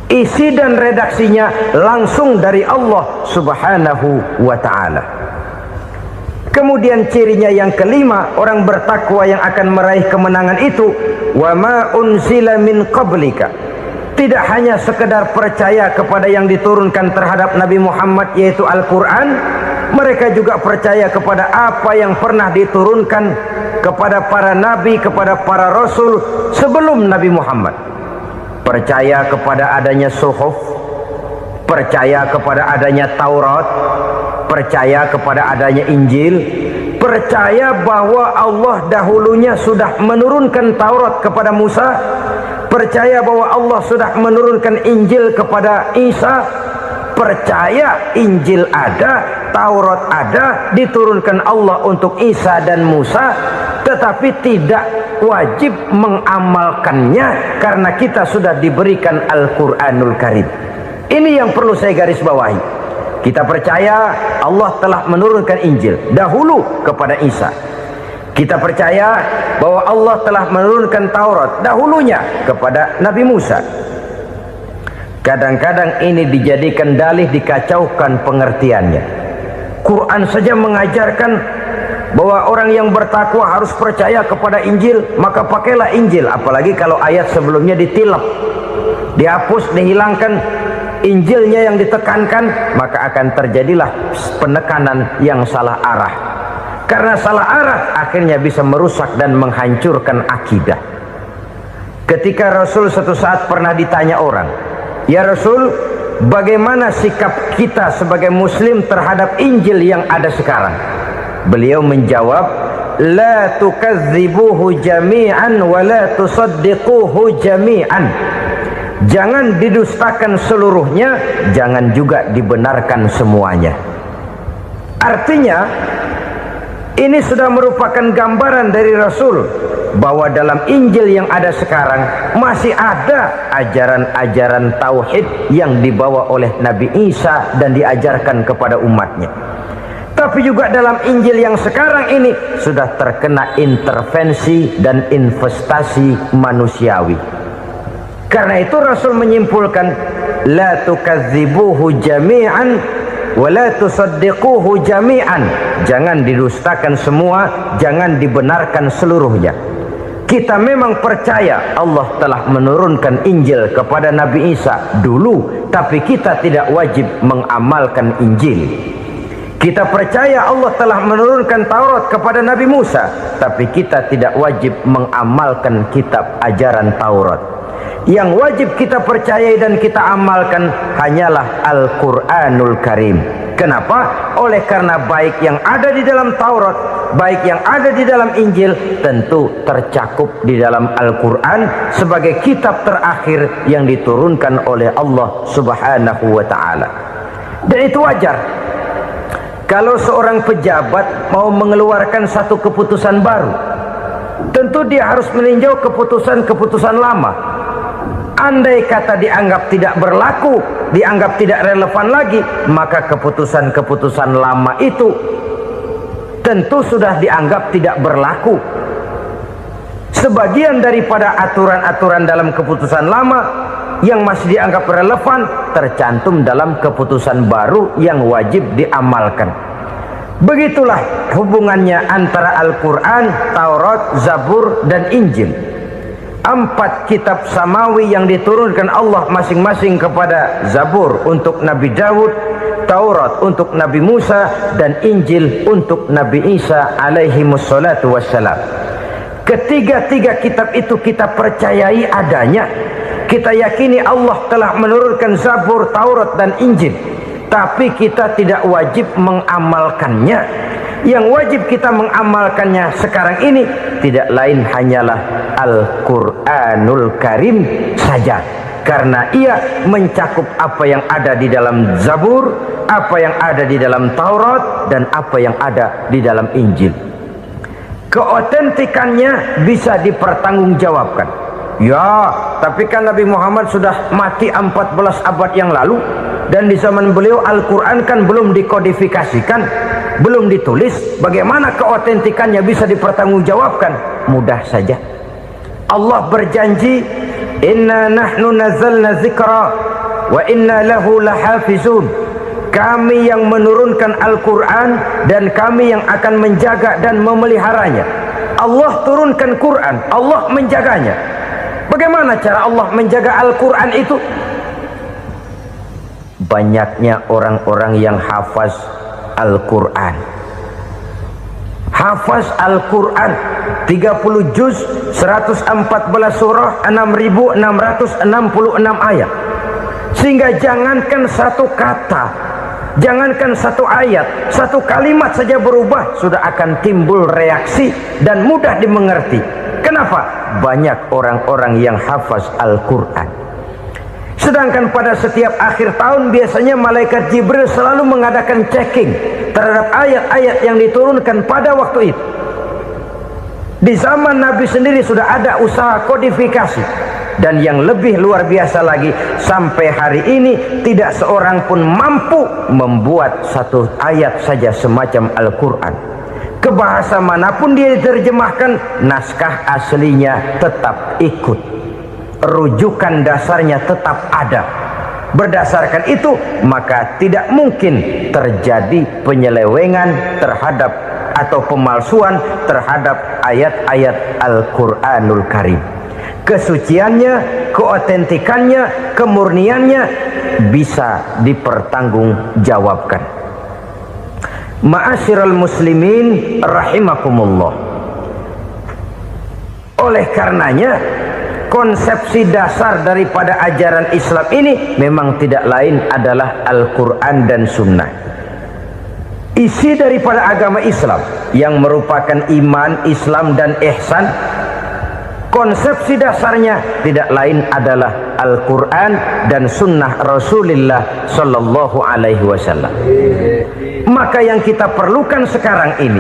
Isi dan redaksinya langsung dari Allah subhanahu wa ta'ala. Kemudian cirinya yang kelima, orang bertakwa yang akan meraih kemenangan itu, wa ma unzila min qablika, tidak hanya sekedar percaya kepada yang diturunkan terhadap Nabi Muhammad yaitu Al-Quran, mereka juga percaya kepada apa yang pernah diturunkan kepada para nabi, kepada para rasul sebelum Nabi Muhammad. Percaya kepada adanya suhuf, percaya kepada adanya Taurat, percaya kepada adanya Injil, percaya bahwa Allah dahulunya sudah menurunkan Taurat kepada Musa, percaya bahwa Allah sudah menurunkan Injil kepada Isa, percaya Injil ada, Taurat ada, diturunkan Allah untuk Isa dan Musa, tetapi tidak wajib mengamalkannya karena kita sudah diberikan Al-Quranul Karim. Ini yang perlu saya garis bawahi. Kita percaya Allah telah menurunkan Injil dahulu kepada Isa. Kita percaya bahwa Allah telah menurunkan Taurat dahulunya kepada Nabi Musa. Kadang-kadang ini dijadikan dalih, dikacaukan pengertiannya. Quran saja mengajarkan bahwa orang yang bertakwa harus percaya kepada Injil, maka pakailah Injil. Apalagi kalau ayat sebelumnya ditilap, dihapus, dihilangkan, Injilnya yang ditekankan, maka akan terjadilah penekanan yang salah arah. Karena salah arah akhirnya bisa merusak dan menghancurkan akidah. Ketika Rasul suatu saat pernah ditanya orang, "Ya Rasul, bagaimana sikap kita sebagai muslim terhadap Injil yang ada sekarang?" Beliau menjawab, "La tukadzibuhu jami'an wa la tusaddiquhu jami'an." Jangan didustakan seluruhnya, jangan juga dibenarkan semuanya. Artinya, ini sudah merupakan gambaran dari Rasul bahwa dalam Injil yang ada sekarang masih ada ajaran-ajaran tauhid yang dibawa oleh Nabi Isa dan diajarkan kepada umatnya. Tapi juga dalam Injil yang sekarang ini sudah terkena intervensi dan investasi manusiawi. Karena itu Rasul menyimpulkan, la tukadzibuhu jami'an wa la tusaddiquhu jami'an. Jangan didustakan semua, jangan dibenarkan seluruhnya. Kita memang percaya Allah telah menurunkan Injil kepada Nabi Isa dulu, tapi kita tidak wajib mengamalkan Injil. Kita percaya Allah telah menurunkan Taurat kepada Nabi Musa, tapi kita tidak wajib mengamalkan kitab ajaran Taurat. Yang wajib kita percayai dan kita amalkan hanyalah Al-Quranul Karim. Kenapa? Oleh karena baik yang ada di dalam Taurat, baik yang ada di dalam Injil, tentu tercakup di dalam Al-Quran sebagai kitab terakhir yang diturunkan oleh Allah Subhanahu wa Ta'ala. Dan itu wajar. Kalau seorang pejabat mau mengeluarkan satu keputusan baru, tentu dia harus meninjau keputusan-keputusan lama. Andai kata dianggap tidak berlaku, dianggap tidak relevan lagi, maka keputusan-keputusan lama itu tentu sudah dianggap tidak berlaku. Sebagian daripada aturan-aturan dalam keputusan lama yang masih dianggap relevan tercantum dalam keputusan baru yang wajib diamalkan. Begitulah hubungannya antara Al-Quran, Taurat, Zabur, dan Injil. 4 kitab samawi yang diturunkan Allah masing-masing kepada Zabur untuk Nabi Daud, Taurat untuk Nabi Musa, dan Injil untuk Nabi Isa alaihi wassalatu wassalam. Ketiga-tiga kitab itu kita percayai adanya. Kita yakini Allah telah menurunkan Zabur, Taurat, dan Injil, tapi kita tidak wajib mengamalkannya. Yang wajib kita mengamalkannya sekarang ini tidak lain hanyalah Al-Quranul Karim saja, karena ia mencakup apa yang ada di dalam Zabur, apa yang ada di dalam Taurat, dan apa yang ada di dalam Injil. Keotentikannya bisa dipertanggungjawabkan. Ya, tapi kan Nabi Muhammad sudah mati 14 abad yang lalu, dan di zaman beliau Al-Quran kan belum dikodifikasikan, belum ditulis. Bagaimana keotentikannya bisa dipertanggungjawabkan? Mudah saja. Allah berjanji, inna nahnu nazzalna dzikra wa inna lahu lahafizun. Kami yang menurunkan Al-Quran dan kami yang akan menjaga dan memeliharanya. Allah turunkan Quran, Allah menjaganya. Bagaimana cara Allah menjaga Al-Quran itu? Banyaknya orang-orang yang hafaz Al-Quran. Hafaz Al-Quran 30 juz, 114 surah, 6.666 ayat. Sehingga jangankan satu kata, jangankan satu ayat, satu kalimat saja berubah, sudah akan timbul reaksi dan mudah dimengerti. Kenapa? Banyak orang-orang yang hafaz Al-Quran. Sedangkan pada setiap akhir tahun biasanya malaikat Jibril selalu mengadakan checking terhadap ayat-ayat yang diturunkan pada waktu itu. Di zaman Nabi sendiri sudah ada usaha kodifikasi. Dan yang lebih luar biasa lagi, sampai hari ini tidak seorang pun mampu membuat satu ayat saja semacam Al-Quran. Ke bahasa manapun dia diterjemahkan, naskah aslinya tetap ikut, rujukan dasarnya tetap ada. Berdasarkan itu, maka tidak mungkin terjadi penyelewengan terhadap atau pemalsuan terhadap ayat-ayat Al-Quranul Karim. Kesuciannya, keotentikannya, kemurniannya bisa dipertanggungjawabkan. Ma'asyiral muslimin rahimakumullah. Oleh karenanya, konsepsi dasar daripada ajaran Islam ini memang tidak lain adalah Al-Quran dan Sunnah. Isi daripada agama Islam yang merupakan iman, Islam dan ihsan, konsepsi dasarnya tidak lain adalah Al-Quran dan Sunnah Rasulullah Sallallahu Alaihi Wasallam. Maka yang kita perlukan sekarang ini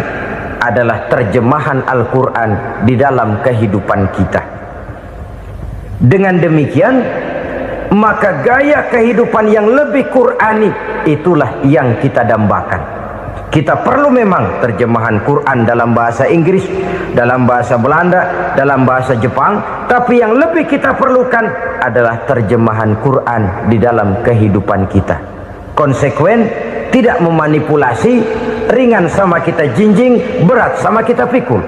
adalah terjemahan Al-Quran di dalam kehidupan kita. Dengan demikian, maka gaya kehidupan yang lebih Qurani itulah yang kita dambakan. Kita perlu memang terjemahan Quran dalam bahasa Inggris, dalam bahasa Belanda, dalam bahasa Jepang, tapi yang lebih kita perlukan adalah terjemahan Quran di dalam kehidupan kita. Konsekuen, tidak memanipulasi, ringan sama kita jinjing, berat sama kita pikul.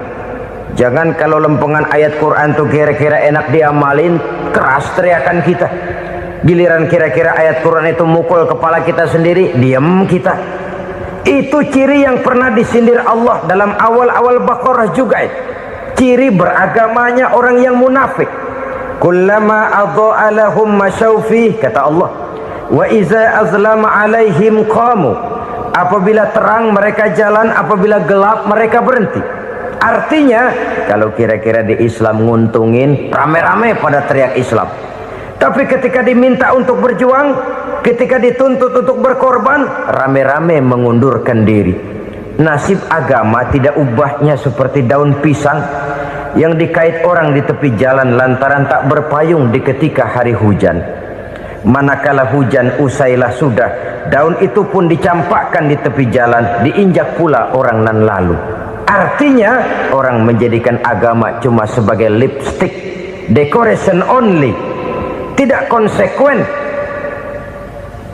Jangan kalau lempengan ayat Quran tuh kira-kira enak diamalin, keras teriakan kita. Giliran kira-kira ayat Quran itu mukul kepala kita sendiri, diam kita. Itu ciri yang pernah disindir Allah dalam awal-awal Baqarah juga. Ciri beragamanya orang yang munafik. Kullama adha'a lahum masyawfih, kata Allah. Wa iza azlama alaihim qamu. Apabila terang mereka jalan, apabila gelap mereka berhenti. Artinya, kalau kira-kira di Islam nguntungin, rame-rame pada teriak Islam. Tapi ketika diminta untuk berjuang, ketika dituntut untuk berkorban, rame-rame mengundurkan diri. Nasib agama tidak ubahnya seperti daun pisang yang dikait orang di tepi jalan lantaran tak berpayung di ketika hari hujan. Manakala hujan usailah sudah, daun itu pun dicampakkan di tepi jalan, diinjak pula orang nan lalu. Artinya, orang menjadikan agama cuma sebagai lipstick, decoration only, tidak konsekuen.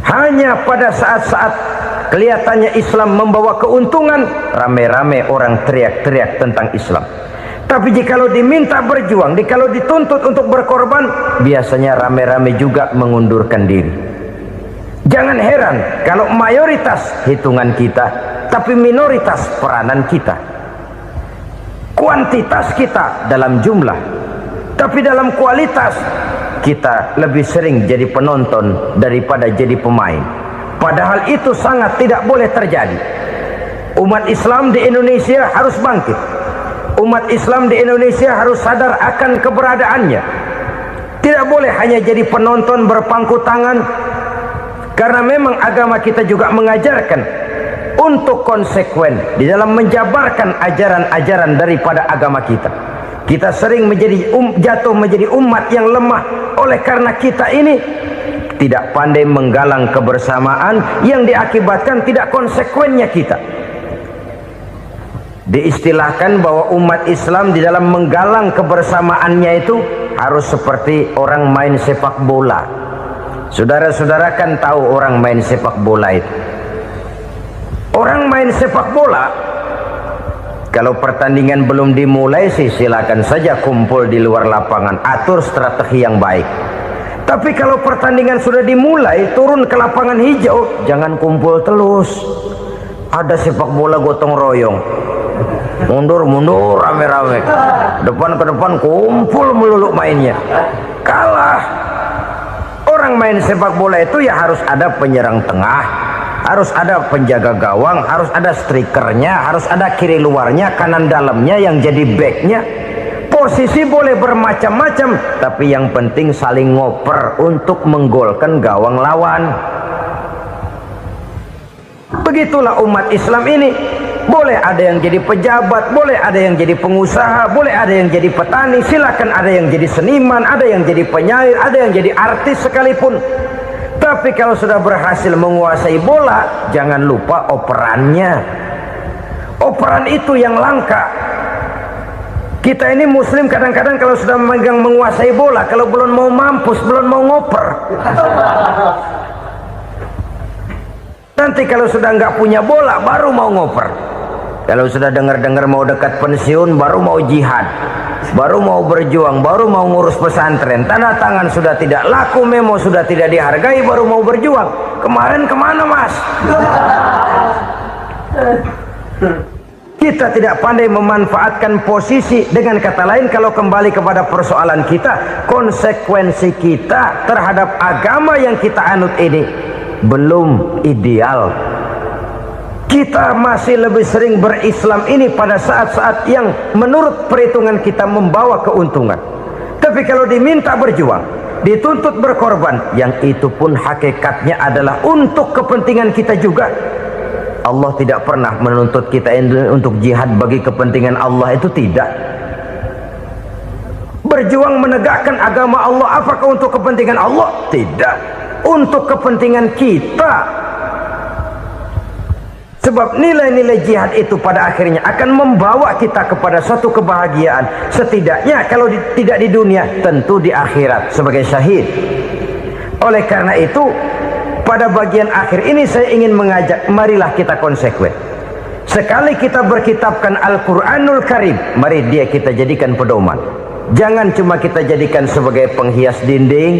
Hanya pada saat-saat kelihatannya Islam membawa keuntungan, rame-rame orang teriak-teriak tentang Islam. Tapi jikalau diminta berjuang, jikalau dituntut untuk berkorban, biasanya rame-rame juga mengundurkan diri. Jangan heran kalau mayoritas hitungan kita, tapi minoritas peranan kita. Kuantitas kita dalam jumlah, tapi dalam kualitas kita lebih sering jadi penonton daripada jadi pemain. Padahal itu sangat tidak boleh terjadi. Umat Islam di Indonesia harus bangkit. Umat Islam di Indonesia harus sadar akan keberadaannya. Tidak boleh hanya jadi penonton berpangku tangan, karena memang agama kita juga mengajarkan untuk konsekuen di dalam menjabarkan ajaran-ajaran daripada agama kita. Kita sering jatuh menjadi umat yang lemah oleh karena kita ini tidak pandai menggalang kebersamaan yang diakibatkan tidak konsekuennya kita. Diistilahkan bahwa umat Islam di dalam menggalang kebersamaannya itu harus seperti orang main sepak bola. Saudara-saudara kan tahu orang main sepak bola itu. Orang main sepak bola, kalau pertandingan belum dimulai sih silakan saja kumpul di luar lapangan, atur strategi yang baik. Tapi kalau pertandingan sudah dimulai, turun ke lapangan hijau, jangan kumpul terus. Ada sepak bola gotong royong, mundur-mundur rame-rame, depan ke depan kumpul melulu mainnya. Kalah. Orang main sepak bola itu ya harus ada penyerang tengah, harus ada penjaga gawang, harus ada strikernya, harus ada kiri luarnya, kanan dalamnya yang jadi backnya. Posisi boleh bermacam-macam, tapi yang penting saling ngoper untuk menggolkan gawang lawan. Begitulah umat Islam ini. Boleh ada yang jadi pejabat, boleh ada yang jadi pengusaha, boleh ada yang jadi petani, silakan ada yang jadi seniman, ada yang jadi penyair, ada yang jadi artis sekalipun. Tapi kalau sudah berhasil menguasai bola, jangan lupa operannya. Operan itu yang langka. Kita ini muslim kadang-kadang kalau sudah memegang menguasai bola, kalau belum mau mampus, belum mau ngoper. Nanti kalau sudah nggak punya bola, baru mau ngoper. Kalau sudah dengar-dengar mau dekat pensiun, baru mau jihad, baru mau berjuang, baru mau ngurus pesantren. Tanda tangan sudah tidak laku, memo sudah tidak dihargai, baru mau berjuang. Kemarin kemana, Mas? Kita tidak pandai memanfaatkan posisi. Dengan kata lain, kalau kembali kepada persoalan kita, konsekuensi kita terhadap agama yang kita anut ini belum ideal. Kita masih lebih sering berislam ini pada saat-saat yang menurut perhitungan kita membawa keuntungan. Tapi kalau diminta berjuang, dituntut berkorban, yang itu pun hakikatnya adalah untuk kepentingan kita juga. Allah tidak pernah menuntut kita untuk jihad bagi kepentingan Allah, itu tidak. Berjuang menegakkan agama Allah, apakah untuk kepentingan Allah? Tidak. Untuk kepentingan kita. Sebab nilai-nilai jihad itu pada akhirnya akan membawa kita kepada suatu kebahagiaan. Setidaknya kalau tidak di dunia, tentu di akhirat sebagai syahid. Oleh karena itu, pada bagian akhir ini saya ingin mengajak, marilah kita konsekuen. Sekali kita berkitabkan Al-Quranul Karim, mari dia kita jadikan pedoman. Jangan cuma kita jadikan sebagai penghias dinding,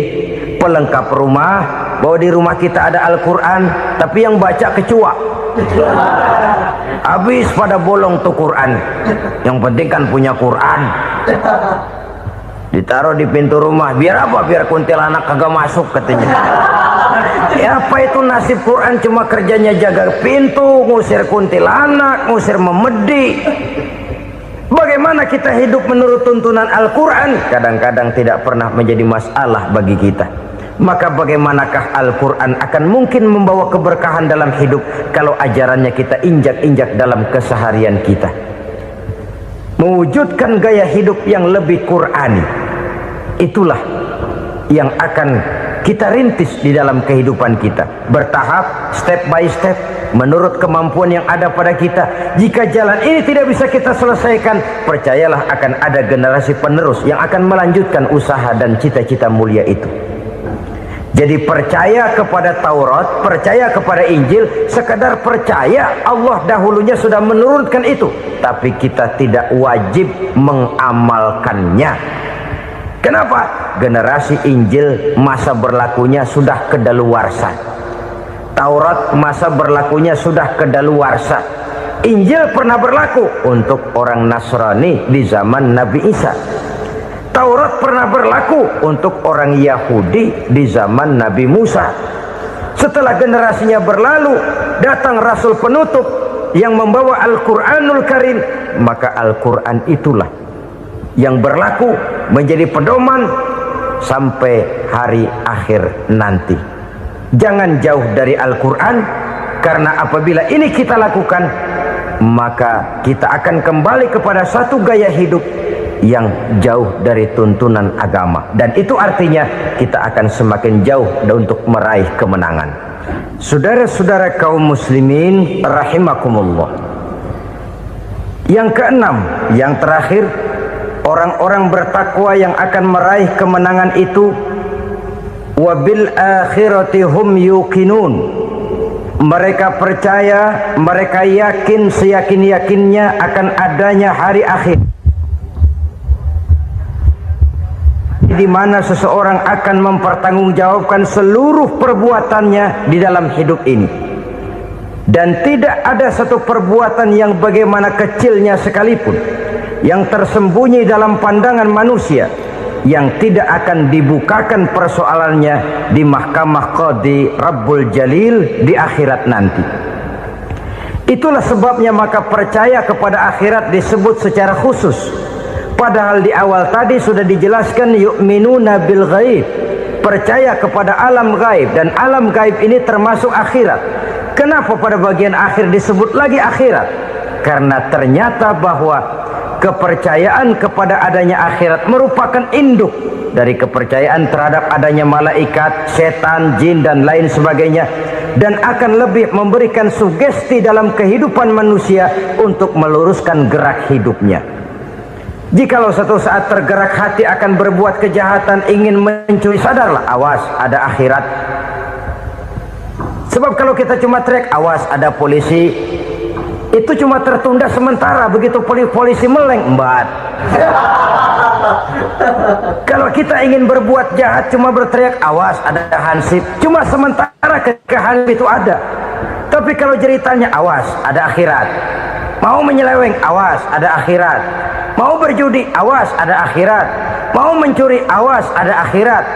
pelengkap rumah, bahwa di rumah kita ada Al-Quran, tapi yang baca kecoa. Habis pada bolong tuh Quran. Yang penting kan punya Quran. Ditaruh di pintu rumah. Biar apa? Biar kuntilanak kagak masuk katanya. Ya apa itu nasib Quran, cuma kerjanya jaga pintu, ngusir kuntilanak, ngusir memedi. Bagaimana kita hidup menurut tuntunan Al-Quran? Kadang-kadang tidak pernah menjadi masalah bagi kita. Maka bagaimanakah Al-Quran akan mungkin membawa keberkahan dalam hidup kalau ajarannya kita injak-injak dalam keseharian kita? Mewujudkan gaya hidup yang lebih Qurani, itulah yang akan kita rintis di dalam kehidupan kita, bertahap, step by step, menurut kemampuan yang ada pada kita. Jika jalan ini tidak bisa kita selesaikan, percayalah akan ada generasi penerus yang akan melanjutkan usaha dan cita-cita mulia itu. Jadi percaya kepada Taurat, percaya kepada Injil, sekadar percaya Allah dahulunya sudah menurunkan itu, tapi kita tidak wajib mengamalkannya. Kenapa? Generasi Injil masa berlakunya sudah kedaluarsa. Taurat masa berlakunya sudah kedaluarsa. Injil pernah berlaku untuk orang Nasrani di zaman Nabi Isa. Taurat pernah berlaku untuk orang Yahudi di zaman Nabi Musa. Setelah generasinya berlalu, datang Rasul penutup yang membawa Al-Quranul Karim. Maka Al-Quran itulah yang berlaku menjadi pedoman sampai hari akhir nanti. Jangan jauh dari Al-Quran, karena apabila ini kita lakukan, maka kita akan kembali kepada satu gaya hidup yang jauh dari tuntunan agama, dan itu artinya kita akan semakin jauh untuk meraih kemenangan. Saudara-saudara kaum muslimin rahimakumullah, yang keenam, yang terakhir, orang-orang bertakwa yang akan meraih kemenangan itu wabil akhirati hum yuqinun. Mereka percaya, mereka yakin seyakin-yakinnya akan adanya hari akhir, di mana seseorang akan mempertanggungjawabkan seluruh perbuatannya di dalam hidup ini, dan tidak ada satu perbuatan yang bagaimana kecilnya sekalipun yang tersembunyi dalam pandangan manusia yang tidak akan dibukakan persoalannya di mahkamah Qadi Rabbul Jalil di akhirat nanti. Itulah sebabnya maka percaya kepada akhirat disebut secara khusus. Padahal di awal tadi sudah dijelaskan yu'minuna bil ghaib, percaya kepada alam gaib, dan alam gaib ini termasuk akhirat. Kenapa pada bagian akhir disebut lagi akhirat? karena ternyata bahwa kepercayaan kepada adanya akhirat merupakan induk dari kepercayaan terhadap adanya malaikat, setan, jin dan lain sebagainya, dan akan lebih memberikan sugesti dalam kehidupan manusia untuk meluruskan gerak hidupnya. Jikalau satu saat tergerak hati akan berbuat kejahatan, ingin mencuri, sadarlah, awas ada akhirat. Sebab kalau kita cuma teriak awas ada polisi, itu cuma tertunda sementara, begitu polisi meleng embat. Kalau kita ingin berbuat jahat cuma berteriak awas ada hansip, cuma sementara ketika hansip itu ada. Tapi kalau ceritanya awas ada akhirat, mau menyeleweng awas ada akhirat, mau berjudi awas ada akhirat, mau mencuri awas ada akhirat.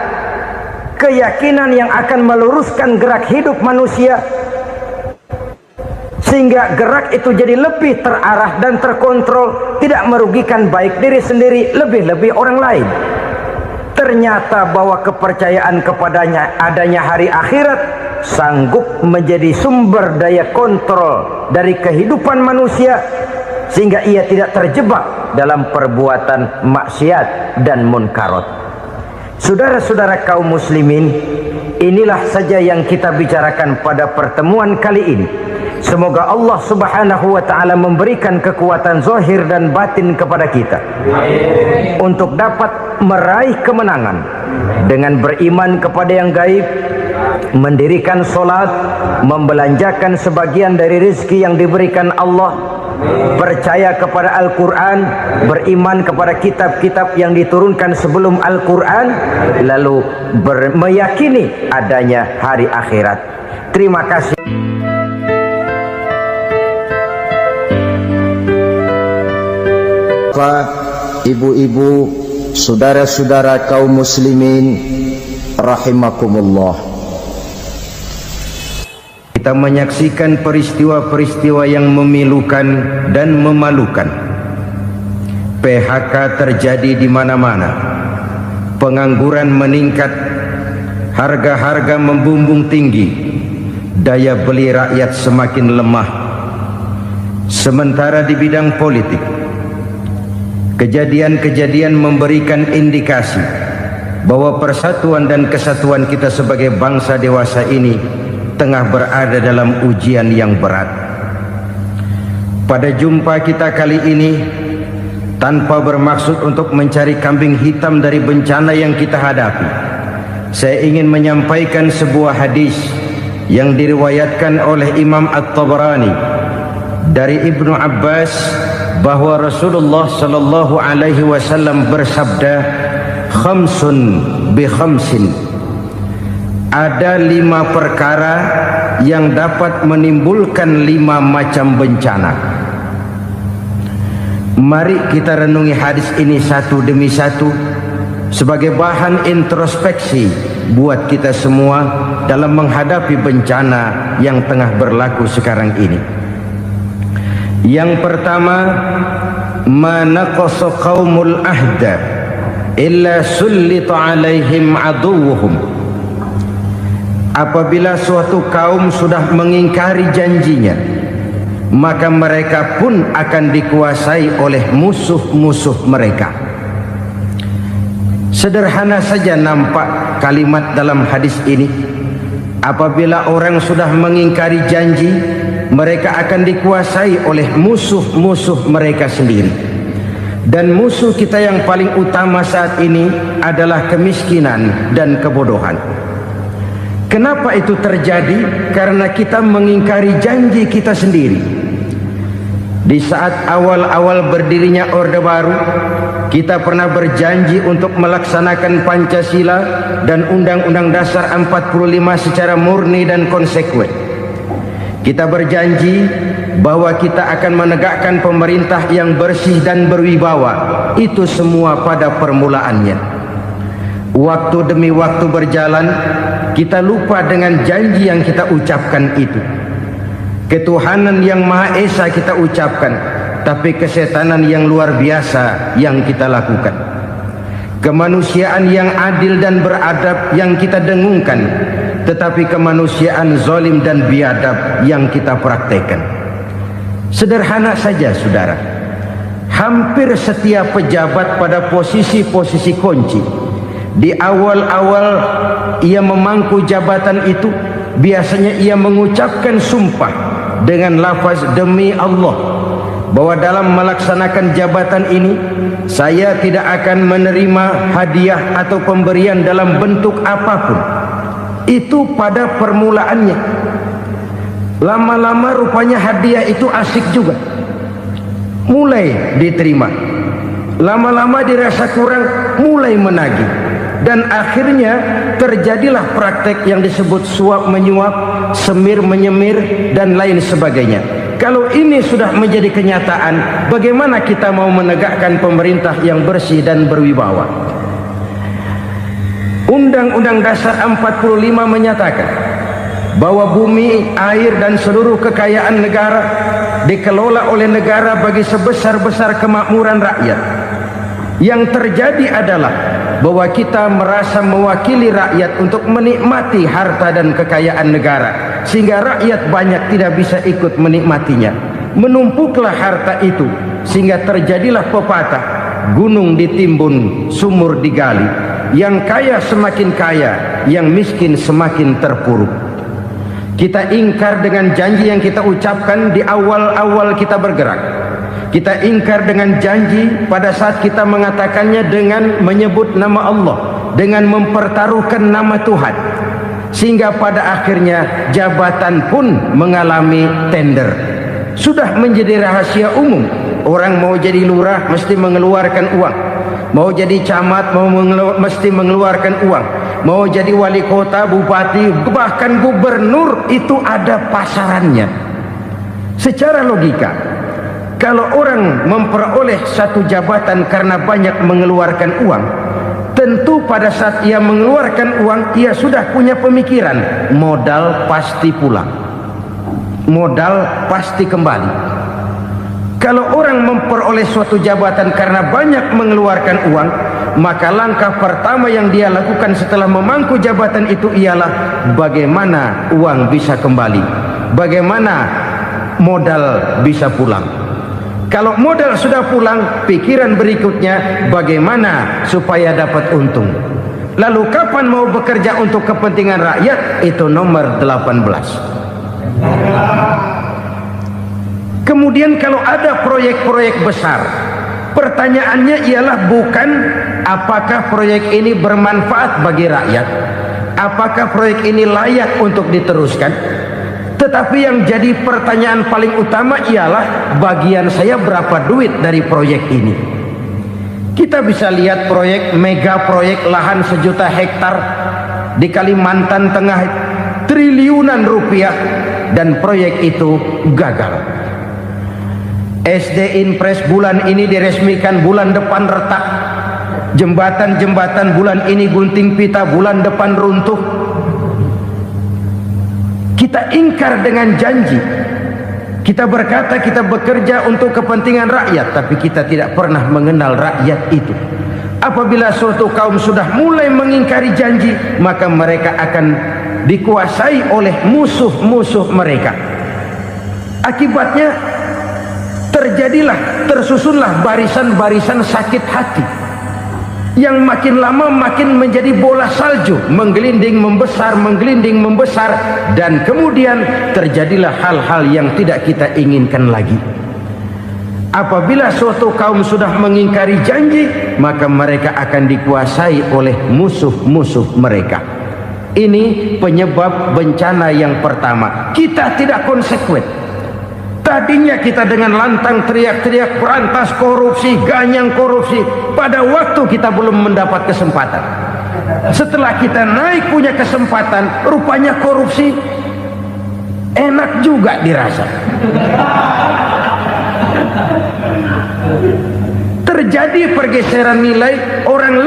Keyakinan yang akan meluruskan gerak hidup manusia sehingga gerak itu jadi lebih terarah dan terkontrol, tidak merugikan baik diri sendiri, lebih-lebih orang lain. Ternyata bahwa kepercayaan kepadanya adanya hari akhirat sanggup menjadi sumber daya kontrol dari kehidupan manusia, sehingga ia tidak terjebak dalam perbuatan maksiat dan munkarat. Saudara-saudara kaum muslimin, inilah saja yang kita bicarakan pada pertemuan kali ini. Semoga Allah subhanahu wa ta'ala memberikan kekuatan zahir dan batin kepada kita untuk dapat meraih kemenangan dengan beriman kepada yang gaib, mendirikan solat, membelanjakan sebagian dari rezeki yang diberikan Allah, percaya kepada Al-Quran, beriman kepada kitab-kitab yang diturunkan sebelum Al-Quran, lalu meyakini adanya hari akhirat. Terima kasih. Ibu-ibu, saudara-saudara kaum muslimin rahimakumullah, kita menyaksikan peristiwa-peristiwa yang memilukan dan memalukan. PHK terjadi di mana-mana, pengangguran meningkat, harga-harga membumbung tinggi, daya beli rakyat semakin lemah. Sementara di bidang politik, kejadian-kejadian memberikan indikasi bahwa persatuan dan kesatuan kita sebagai bangsa dewasa ini tengah berada dalam ujian yang berat. Pada jumpa kita kali ini, tanpa bermaksud untuk mencari kambing hitam dari bencana yang kita hadapi, saya ingin menyampaikan sebuah hadis yang diriwayatkan oleh Imam At-Tabarani dari Ibnu Abbas, bahwa Rasulullah sallallahu alaihi wasallam bersabda, khamsun bi khamsin, ada 5 perkara yang dapat menimbulkan 5 macam bencana. Mari kita renungi hadis ini satu demi satu sebagai bahan introspeksi buat kita semua dalam menghadapi bencana yang tengah berlaku sekarang ini. Yang pertama, manaqasa qaumul ahda illa sullita alaihim aduwwuhum. Apabila suatu kaum sudah mengingkari janjinya, maka mereka pun akan dikuasai oleh musuh-musuh mereka. Sederhana saja nampak kalimat dalam hadis ini. Apabila orang sudah mengingkari janji, mereka akan dikuasai oleh musuh-musuh mereka sendiri. Dan musuh kita yang paling utama saat ini adalah kemiskinan dan kebodohan. Kenapa itu terjadi? Karena kita mengingkari janji kita sendiri. Di saat awal-awal berdirinya Orde Baru, kita pernah berjanji untuk melaksanakan Pancasila dan Undang-Undang Dasar 45 secara murni dan konsekuen. Kita berjanji bahwa kita akan menegakkan pemerintah yang bersih dan berwibawa. Itu semua pada permulaannya. Waktu demi waktu berjalan, kita lupa dengan janji yang kita ucapkan itu. Ketuhanan yang Maha Esa kita ucapkan, tapi kesetanan yang luar biasa yang kita lakukan. Kemanusiaan yang adil dan beradab yang kita dengungkan, tetapi kemanusiaan zalim dan biadab yang kita praktekkan. Sederhana saja saudara, hampir setiap pejabat pada posisi-posisi kunci, di awal-awal ia memangku jabatan itu, biasanya ia mengucapkan sumpah dengan lafaz demi Allah, bahwa dalam melaksanakan jabatan ini saya tidak akan menerima hadiah atau pemberian dalam bentuk apapun. Itu pada permulaannya. Lama-lama rupanya hadiah itu asik juga, mulai diterima. Lama-lama dirasa kurang, mulai menagih. Dan akhirnya terjadilah praktek yang disebut suap menyuap, semir menyemir, dan lain sebagainya. Kalau ini sudah menjadi kenyataan, bagaimana kita mau menegakkan pemerintah yang bersih dan berwibawa? Undang-Undang Dasar 45 menyatakan bahwa bumi, air, dan seluruh kekayaan negara dikelola oleh negara bagi sebesar-besar kemakmuran rakyat. Yang terjadi adalah bahwa kita merasa mewakili rakyat untuk menikmati harta dan kekayaan negara, sehingga rakyat banyak tidak bisa ikut menikmatinya. Menumpuklah harta itu sehingga terjadilah pepatah, gunung ditimbun, sumur digali. Yang kaya semakin kaya, yang miskin semakin terpuruk. Kita ingkar dengan janji yang kita ucapkan di awal-awal kita bergerak. Kita ingkar dengan janji pada saat kita mengatakannya dengan menyebut nama Allah, dengan mempertaruhkan nama Tuhan. Sehingga pada akhirnya jabatan pun mengalami tender. Sudah menjadi rahasia umum. Orang mau jadi lurah mesti mengeluarkan uang. Mau jadi camat mesti mengeluarkan uang. Mau jadi wali kota, bupati, bahkan gubernur, itu ada pasarannya. Secara logika, kalau orang memperoleh satu jabatan karena banyak mengeluarkan uang, tentu pada saat ia mengeluarkan uang, ia sudah punya pemikiran, modal pasti pulang, modal pasti kembali. Kalau orang memperoleh suatu jabatan karena banyak mengeluarkan uang, maka langkah pertama yang dia lakukan setelah memangku jabatan itu ialah bagaimana uang bisa kembali, bagaimana modal bisa pulang. Kalau modal sudah pulang, pikiran berikutnya bagaimana supaya dapat untung. Lalu kapan mau bekerja untuk kepentingan rakyat? Itu nomor 18. Kemudian kalau ada proyek-proyek besar, pertanyaannya ialah bukan apakah proyek ini bermanfaat bagi rakyat, apakah proyek ini layak untuk diteruskan, tetapi yang jadi pertanyaan paling utama ialah bagian saya berapa duit dari proyek ini. Kita bisa lihat proyek, mega proyek lahan 1 juta hektar di Kalimantan Tengah, triliunan rupiah, dan proyek itu gagal. SD Impres bulan ini diresmikan, bulan depan retak. Jembatan-jembatan bulan ini gunting pita, bulan depan runtuh. Kita ingkar dengan janji. Kita berkata kita bekerja untuk kepentingan rakyat, tapi kita tidak pernah mengenal rakyat itu. Apabila suatu kaum sudah mulai mengingkari janji, maka mereka akan dikuasai oleh musuh-musuh mereka. Akibatnya tersusunlah barisan-barisan sakit hati yang makin lama makin menjadi bola salju, menggelinding membesar, dan kemudian terjadilah hal-hal yang tidak kita inginkan lagi. Apabila suatu kaum sudah mengingkari janji, maka mereka akan dikuasai oleh musuh-musuh mereka. Ini penyebab bencana yang pertama. Kita tidak konsekuen. Tadinya kita dengan lantang teriak-teriak berantas korupsi, ganyang korupsi. Pada waktu kita belum mendapat kesempatan. Setelah kita naik punya kesempatan, rupanya korupsi enak juga dirasa. Terjadi pergeseran nilai, orang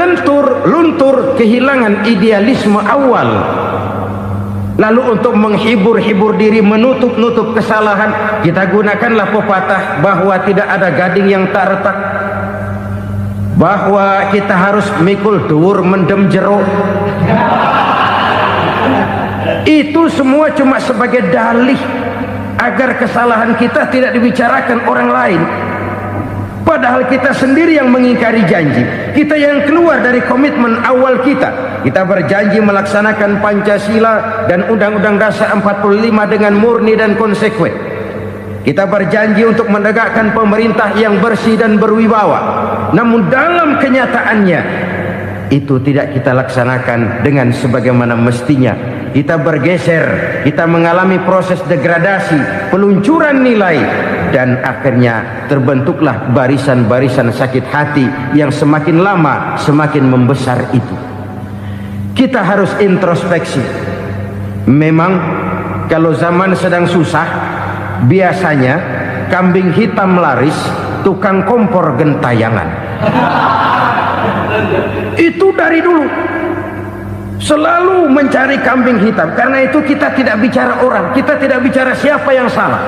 luntur, kehilangan idealisme awal. Lalu untuk menghibur-hibur diri, menutup-nutup kesalahan, kita gunakanlah pepatah bahwa tidak ada gading yang tak retak, bahwa kita harus mikul dhuwur mendem jero. Itu semua cuma sebagai dalih agar kesalahan kita tidak dibicarakan orang lain. Padahal kita sendiri yang mengingkari janji. Kita yang keluar dari komitmen awal kita. Kita berjanji melaksanakan Pancasila dan Undang-Undang Dasar 45 dengan murni dan konsekuen. Kita berjanji untuk menegakkan pemerintah yang bersih dan berwibawa. Namun dalam kenyataannya itu tidak kita laksanakan dengan sebagaimana mestinya. Kita bergeser, kita mengalami proses degradasi, peluncuran nilai, dan akhirnya terbentuklah barisan-barisan sakit hati yang semakin lama semakin membesar itu. Kita harus introspeksi. Memang kalau zaman sedang susah, biasanya kambing hitam laris, tukang kompor gentayangan. Itu dari dulu selalu mencari kambing hitam. Karena itu kita tidak bicara orang, kita tidak bicara siapa yang salah,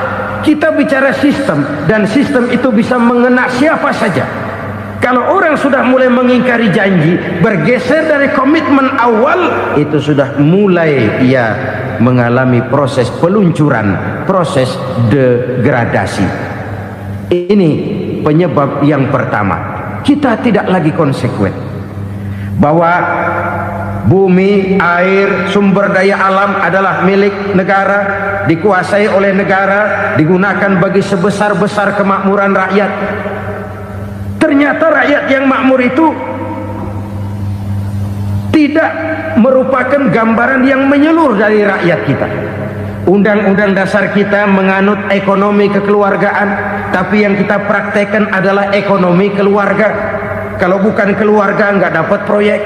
kita bicara sistem, dan sistem itu bisa mengena siapa saja. Kalau orang sudah mulai mengingkari janji, bergeser dari komitmen awal, itu sudah mulai ia mengalami proses peluncuran, proses degradasi. Ini penyebab yang pertama. Kita tidak lagi konsekuen bahwa bumi, air, sumber daya alam adalah milik negara, dikuasai oleh negara, digunakan bagi sebesar-besar kemakmuran rakyat. Ternyata rakyat yang makmur itu tidak merupakan gambaran yang menyeluruh dari rakyat kita. Undang-undang dasar kita menganut ekonomi kekeluargaan, tapi yang kita praktekkan adalah ekonomi keluarga. Kalau bukan keluarga nggak dapat proyek.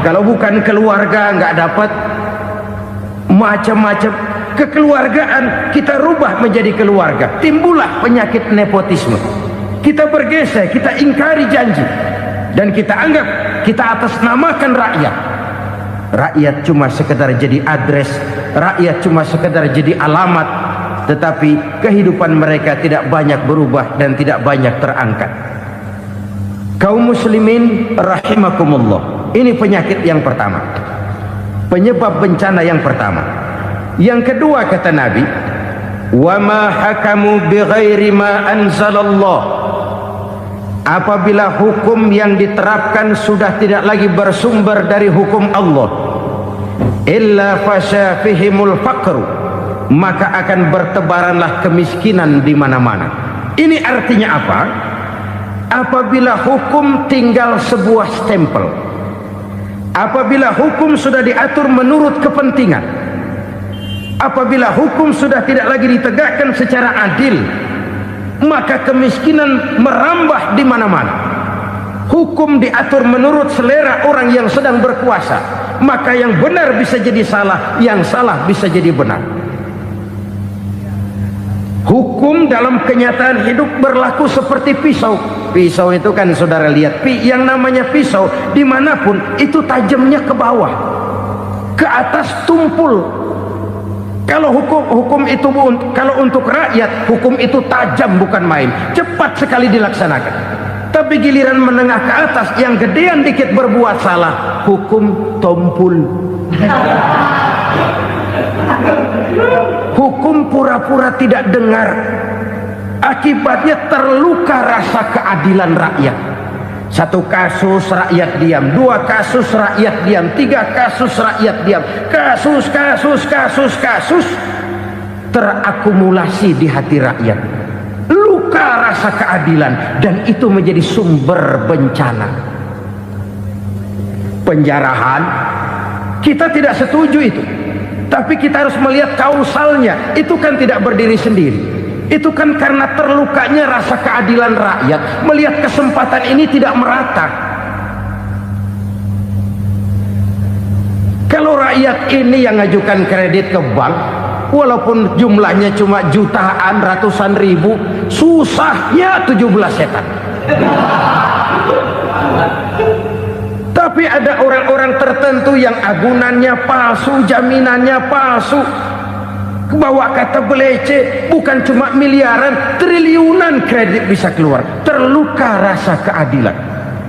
Kalau bukan keluarga nggak dapat macam-macam. Kekeluargaan kita rubah menjadi keluarga. Timbullah penyakit nepotisme. Kita bergeser, kita ingkari janji, dan kita anggap kita atasnamakan rakyat. Rakyat cuma sekedar jadi address, rakyat cuma sekedar jadi alamat, tetapi kehidupan mereka tidak banyak berubah dan tidak banyak terangkat. Kaum muslimin rahimakumullah, ini penyakit yang pertama, penyebab bencana yang pertama. Yang kedua kata Nabi, wa ma hakamu bighairi ma anzalallah. Apabila hukum yang diterapkan sudah tidak lagi bersumber dari hukum Allah, illa fasha fihimul faqru, maka akan bertebaranlah kemiskinan di mana-mana. Ini artinya apa? Apabila hukum tinggal sebuah stempel, apabila hukum sudah diatur menurut kepentingan, apabila hukum sudah tidak lagi ditegakkan secara adil, maka kemiskinan merambah di mana-mana. Hukum diatur menurut selera orang yang sedang berkuasa, maka yang benar bisa jadi salah, yang salah bisa jadi benar. Hukum dalam kenyataan hidup berlaku seperti pisau. Pisau itu kan saudara lihat, yang namanya pisau dimanapun itu tajamnya ke bawah, ke atas tumpul. Kalau hukum itu, kalau untuk rakyat, hukum itu tajam bukan main, cepat sekali dilaksanakan. Tapi giliran menengah ke atas, yang gedean dikit berbuat salah, hukum tompul. Hukum pura-pura tidak dengar. Akibatnya terluka rasa keadilan rakyat. Satu kasus rakyat diam, dua kasus rakyat diam, tiga kasus rakyat diam, kasus terakumulasi di hati rakyat. Luka rasa keadilan, dan itu menjadi sumber bencana. Penjarahan, kita tidak setuju itu, tapi kita harus melihat kausalnya. Itu kan tidak berdiri sendiri. Itu kan karena terlukanya rasa keadilan rakyat, melihat kesempatan ini tidak merata. Kalau rakyat ini yang ngajukan kredit ke bank, walaupun jumlahnya cuma jutaan, ratusan ribu, susahnya 17 setan. Tapi ada orang-orang tertentu yang agunannya palsu, jaminannya palsu, bawa kata belece, bukan cuma miliaran, triliunan kredit bisa keluar. Terluka rasa keadilan,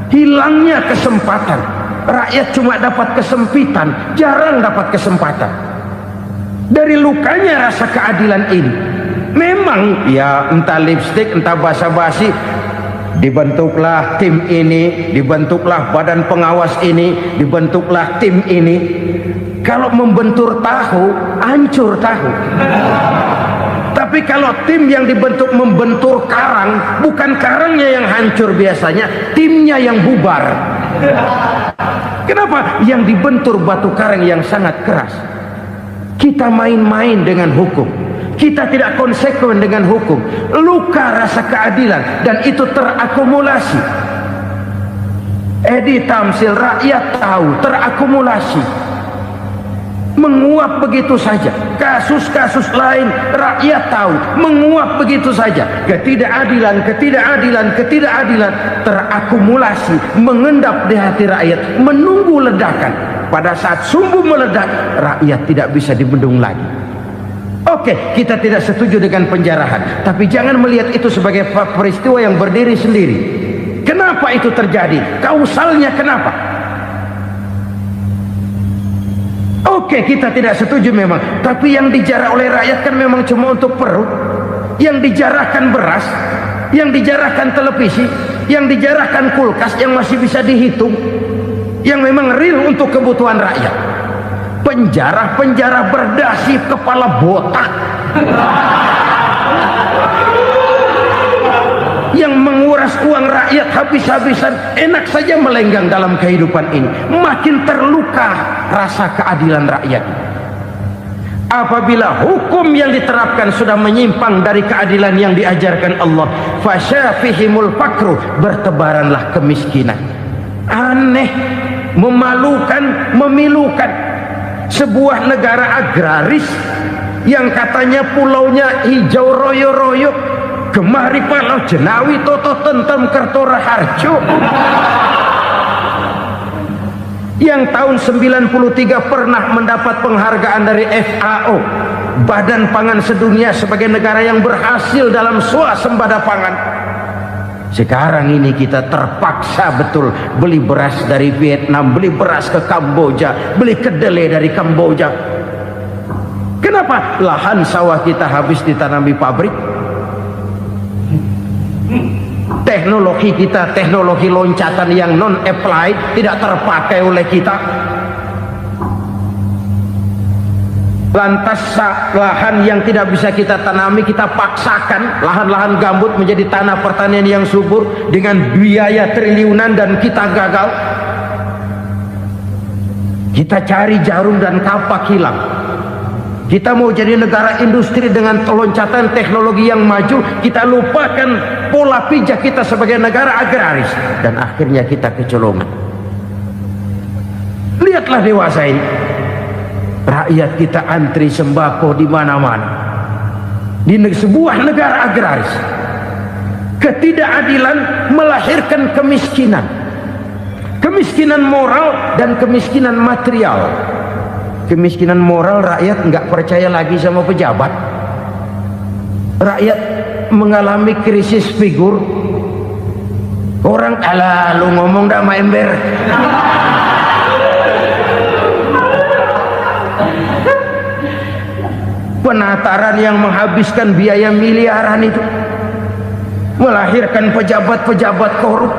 hilangnya kesempatan. Rakyat cuma dapat kesempitan, jarang dapat kesempatan.
Dari lukanya rasa keadilan ini. Memang ya entah lipstick, entah basa-basi, dibentuklah tim ini, dibentuklah badan pengawas ini, dibentuklah tim ini. Kalau membentur tahu, hancur tahu. Tapi kalau tim yang dibentuk membentur karang, bukan karangnya yang hancur biasanya, timnya yang bubar. Kenapa? Yang dibentur batu karang yang sangat keras. Kita main-main dengan hukum, kita tidak konsekuen dengan hukum. Luka rasa keadilan dan itu terakumulasi. Edi Tamsil, rakyat tahu, terakumulasi, menguap begitu saja. Kasus-kasus lain rakyat tahu, menguap begitu saja. Ketidakadilan terakumulasi, mengendap di hati rakyat, menunggu ledakan. Pada saat sumbu meledak, rakyat tidak bisa dibendung lagi. Oke, kita tidak setuju dengan penjarahan, tapi jangan melihat itu sebagai peristiwa yang berdiri sendiri. Kenapa itu terjadi? Kausalnya kenapa? Oke, kita tidak setuju memang, tapi yang dijarah oleh rakyat kan memang cuma untuk perut. Yang dijarahkan beras, yang dijarahkan televisi, yang dijarahkan kulkas yang masih bisa dihitung, yang memang real untuk kebutuhan rakyat. Penjara berdasi kepala botak yang menguras uang rakyat habis-habisan, enak saja melenggang dalam kehidupan ini. Makin terluka rasa keadilan rakyat. Apabila hukum yang diterapkan sudah menyimpang dari keadilan yang diajarkan Allah, fasyafihimul fakru, bertebaranlah kemiskinan. Aneh, memalukan, memilukan. Sebuah negara agraris yang katanya pulaunya hijau royo-royo, Gemari Palau Jenawi Toto Tentem Kertora Harjo, yang tahun 93 pernah mendapat penghargaan dari FAO, Badan Pangan Sedunia, sebagai negara yang berhasil dalam swasembada pangan. Sekarang ini kita terpaksa betul beli beras dari Vietnam, beli beras ke Kamboja, beli kedelai dari Kamboja. Kenapa? Lahan sawah kita habis ditanami pabrik. Teknologi kita, teknologi loncatan yang non-applied, tidak terpakai oleh kita. Lantas lahan yang tidak bisa kita tanami, kita paksakan lahan-lahan gambut menjadi tanah pertanian yang subur dengan biaya triliunan, dan kita gagal. Kita cari jarum dan kapak hilang. Kita mau jadi negara industri dengan loncatan teknologi yang maju, kita lupakan pola pijak kita sebagai negara agraris, dan akhirnya kita kecolongan. Lihatlah dewasa ini, rakyat kita antri sembako di mana-mana. Di sebuah negara agraris, ketidakadilan melahirkan kemiskinan, kemiskinan moral dan kemiskinan material. Kemiskinan moral, rakyat nggak percaya lagi sama pejabat. Rakyat mengalami krisis figur. Orang ala lu ngomong dah main ember. Penataran yang menghabiskan biaya miliaran itu melahirkan pejabat-pejabat korup.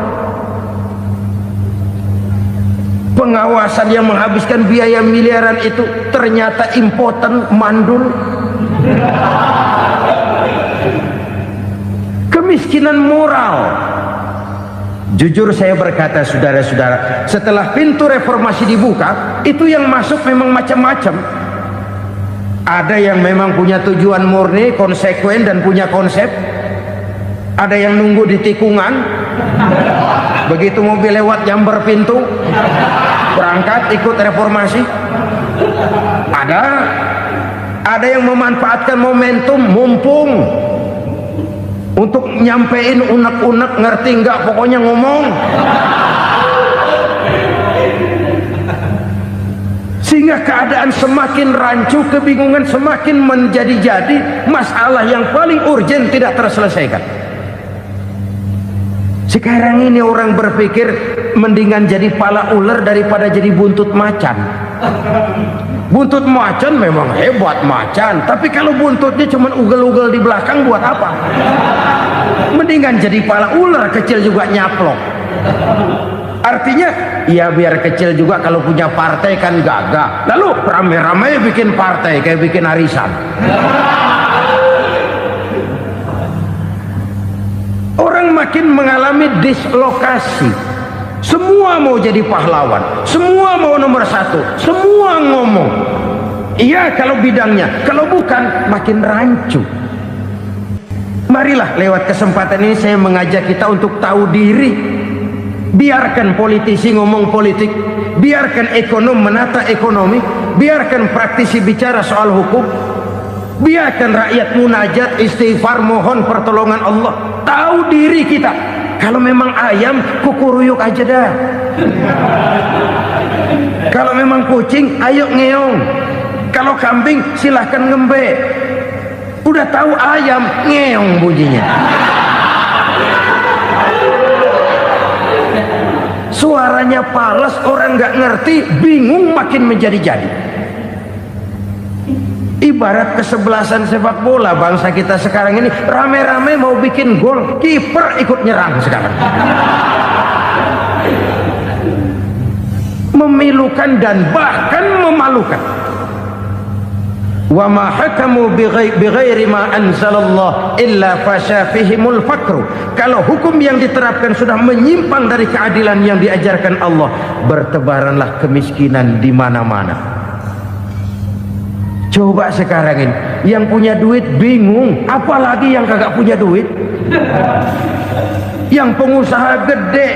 Pengawasan yang menghabiskan biaya miliaran itu ternyata impoten, mandul. Kemiskinan moral. Jujur saya berkata, saudara-saudara, setelah pintu reformasi dibuka, itu yang masuk memang macam-macam. Ada yang memang punya tujuan murni, konsekuen dan punya konsep. Ada yang nunggu di tikungan, begitu mobil lewat nyamber pintu, berangkat ikut reformasi. Ada yang memanfaatkan momentum, mumpung, untuk nyampein unek-unek, ngerti nggak, pokoknya ngomong. Sehingga keadaan semakin rancu, kebingungan semakin menjadi-jadi, masalah yang paling urgen tidak terselesaikan. Sekarang ini orang berpikir mendingan jadi pala ular daripada jadi buntut macan. Buntut macan memang hebat macan, tapi kalau buntutnya cuma ugel-ugel di belakang buat apa? Mendingan jadi pala ular kecil juga nyaplok. Artinya ya biar kecil juga kalau punya partai kan gagah. Lalu rame-rame bikin partai kayak bikin arisan. Orang makin mengalami dislokasi. Semua mau jadi pahlawan, semua mau nomor satu, semua ngomong iya kalau bidangnya, kalau bukan makin rancu. Marilah lewat kesempatan ini saya mengajak kita untuk tahu diri. Biarkan politisi ngomong politik, biarkan ekonom menata ekonomi, biarkan praktisi bicara soal hukum, biarkan rakyat munajat, istighfar, mohon pertolongan Allah. Tahu diri kita. Kalau memang ayam, kukuruyuk aja dah. Kalau memang kucing, ayo ngeong. Kalau kambing, silahkan ngembe. Udah tahu ayam, ngeong bunyinya. Suaranya palas, orang nggak ngerti, bingung makin menjadi-jadi. Ibarat kesebelasan sepak bola bangsa kita sekarang ini, rame-rame mau bikin gol, kiper ikut nyerang sekarang. Memilukan dan bahkan memalukan. Wa ma hakamu bighairi ma anzalallah illa fasyafihimul fakru. Kalau hukum yang diterapkan sudah menyimpang dari keadilan yang diajarkan Allah, bertebaranlah kemiskinan di mana-mana. Coba sekarang ini yang punya duit bingung, apalagi yang kagak punya duit. Yang pengusaha gede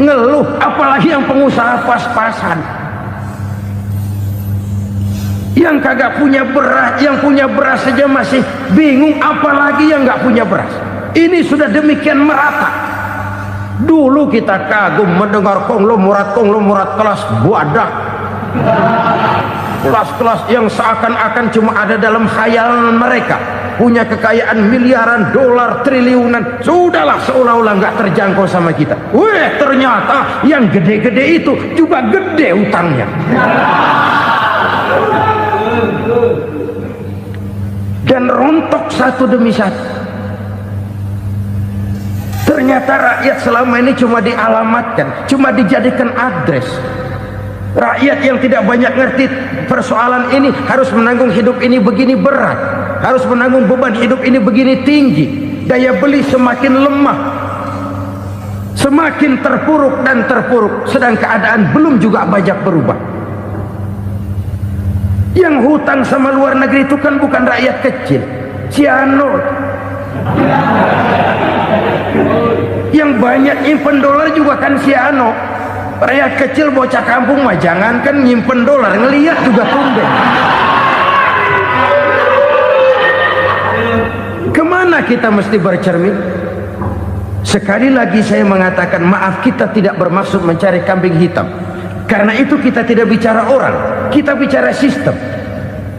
ngeluh, apalagi yang pengusaha pas-pasan. Yang kagak punya beras, yang punya beras saja masih bingung, apalagi yang nggak punya beras. Ini sudah demikian merata. Dulu kita kagum mendengar konglomerat kelas buadak, kelas-kelas yang seakan-akan cuma ada dalam khayalan mereka, punya kekayaan miliaran dolar, triliunan. Sudahlah, seolah-olah nggak terjangkau sama kita. Weh, ternyata yang gede-gede itu juga gede utangnya. Dan rontok satu demi satu. Ternyata rakyat selama ini cuma dialamatkan, cuma dijadikan address. Rakyat yang tidak banyak ngerti persoalan ini harus menanggung hidup ini begini berat, harus menanggung beban hidup ini begini tinggi, daya beli semakin lemah, semakin terpuruk dan terpuruk, sedang keadaan belum juga banyak berubah. Yang hutang sama luar negeri itu kan bukan rakyat kecil, Ciano. Yang banyak nyimpen dolar juga kan Ciano. Rakyat kecil bocah kampung mah jangankan nyimpen dolar, ngelihat juga tumben. Kemana kita mesti bercermin? Sekali lagi saya mengatakan maaf, kita tidak bermaksud mencari kambing hitam. Karena itu kita tidak bicara orang, kita bicara sistem,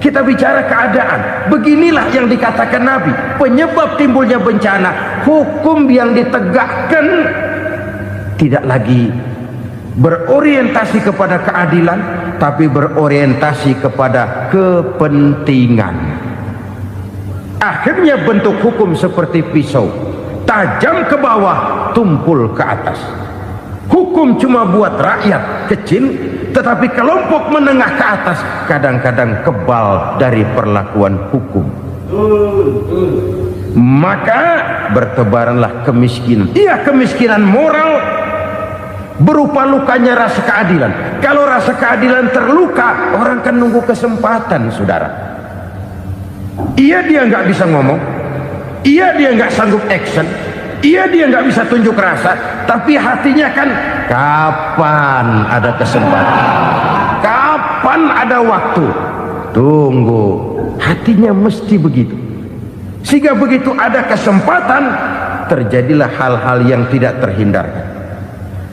kita bicara keadaan. Beginilah yang dikatakan Nabi, penyebab timbulnya bencana, hukum yang ditegakkan tidak lagi berorientasi kepada keadilan, tapi berorientasi kepada kepentingan. Akhirnya bentuk hukum seperti pisau, tajam ke bawah, tumpul ke atas. Hukum cuma buat rakyat kecil, tetapi kelompok menengah ke atas kadang-kadang kebal dari perlakuan hukum. Maka bertebaranlah kemiskinan. Iya, kemiskinan moral berupa lukanya rasa keadilan. Kalau rasa keadilan terluka, orang kan nunggu kesempatan, saudara. Iya, dia nggak bisa ngomong, iya dia nggak sanggup action, iya dia nggak bisa tunjuk rasa, tapi hatinya kan kapan ada kesempatan, kapan ada waktu, tunggu. Hatinya mesti begitu. Sehingga begitu ada kesempatan, terjadilah hal-hal yang tidak terhindarkan.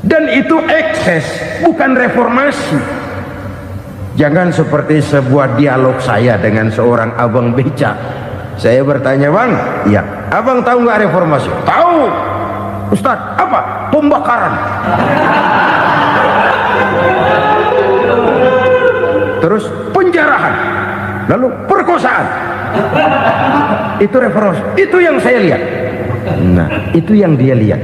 Dan itu ekses, bukan reformasi. Jangan seperti sebuah dialog saya dengan seorang abang beca. Saya bertanya, bang, iya, abang tahu nggak reformasi? Tahu. Ustaz, apa? Pembakaran. Terus penjarahan. lalu perkosaan. Itu referensi, itu yang saya lihat. Nah, itu yang dia lihat.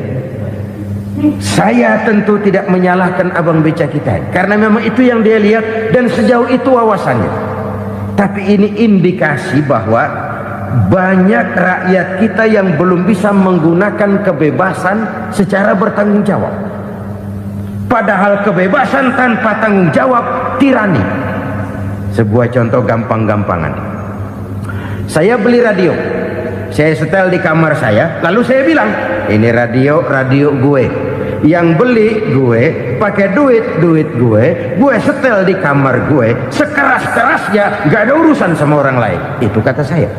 Saya tentu tidak menyalahkan abang beca kita, karena memang itu yang dia lihat dan sejauh itu wawasannya. Tapi ini indikasi bahwa banyak rakyat kita yang belum bisa menggunakan kebebasan secara bertanggung jawab. Padahal kebebasan tanpa tanggung jawab tirani. Sebuah contoh gampang-gampangan. Saya beli radio, saya setel di kamar saya, lalu saya bilang, ini radio gue, yang beli gue, pakai duit gue setel di kamar gue, sekeras-kerasnya, gak ada urusan sama orang lain. Itu kata saya.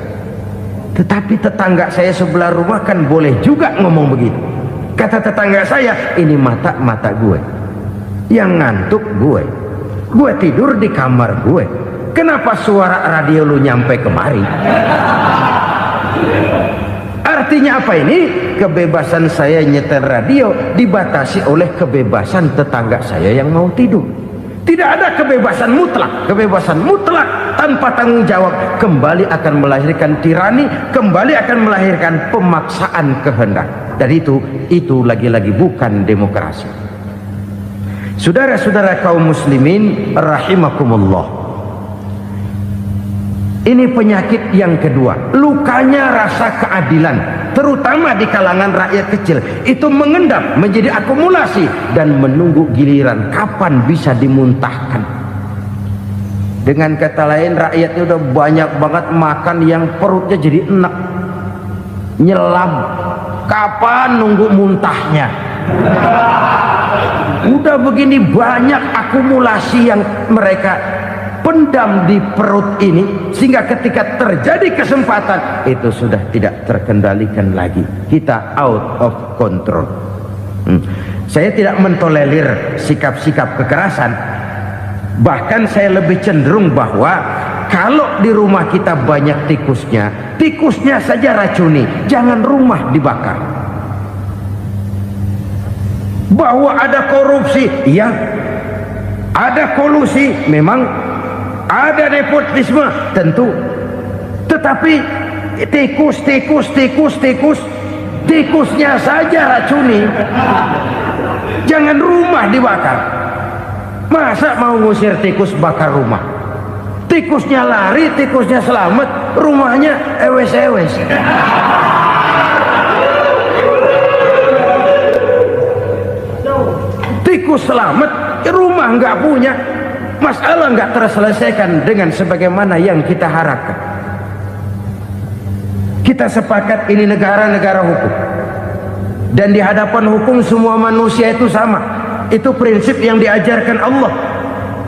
Tetapi tetangga saya sebelah rumah kan boleh juga ngomong begitu. Kata tetangga saya, ini mata gue, yang ngantuk gue tidur di kamar gue, kenapa suara radio lu nyampe kemari? Artinya apa ini? Kebebasan saya nyetel radio dibatasi oleh kebebasan tetangga saya yang mau tidur. Tidak ada kebebasan mutlak. Kebebasan mutlak tanpa tanggung jawab kembali akan melahirkan tirani, kembali akan melahirkan pemaksaan kehendak. Dan itu lagi-lagi bukan demokrasi. Saudara-saudara kaum muslimin rahimakumullah, ini penyakit yang kedua, lukanya rasa keadilan, terutama di kalangan rakyat kecil. Itu mengendap menjadi akumulasi dan menunggu giliran kapan bisa dimuntahkan. Dengan kata lain, rakyatnya udah banyak banget makan yang perutnya jadi enak, nyelam, kapan nunggu muntahnya. Udah begini banyak akumulasi yang mereka pendam di perut ini, sehingga ketika terjadi kesempatan itu sudah tidak terkendalikan lagi. Kita out of control. Saya tidak mentolerir sikap-sikap kekerasan. Bahkan saya lebih cenderung bahwa kalau di rumah kita banyak tikusnya saja racuni, jangan rumah dibakar. Bahwa ada korupsi, ya, ada kolusi, memang ada nepotisme, tentu. Tetapi tikusnya saja racuni, jangan rumah dibakar. Masa mau ngusir tikus bakar rumah? Tikusnya lari, tikusnya selamat, rumahnya ewes-ewes. Tikus selamat, rumah nggak punya, masalah nggak terselesaikan dengan sebagaimana yang kita harapkan. Kita sepakat ini negara hukum, dan di hadapan hukum semua manusia itu sama. Itu prinsip yang diajarkan Allah.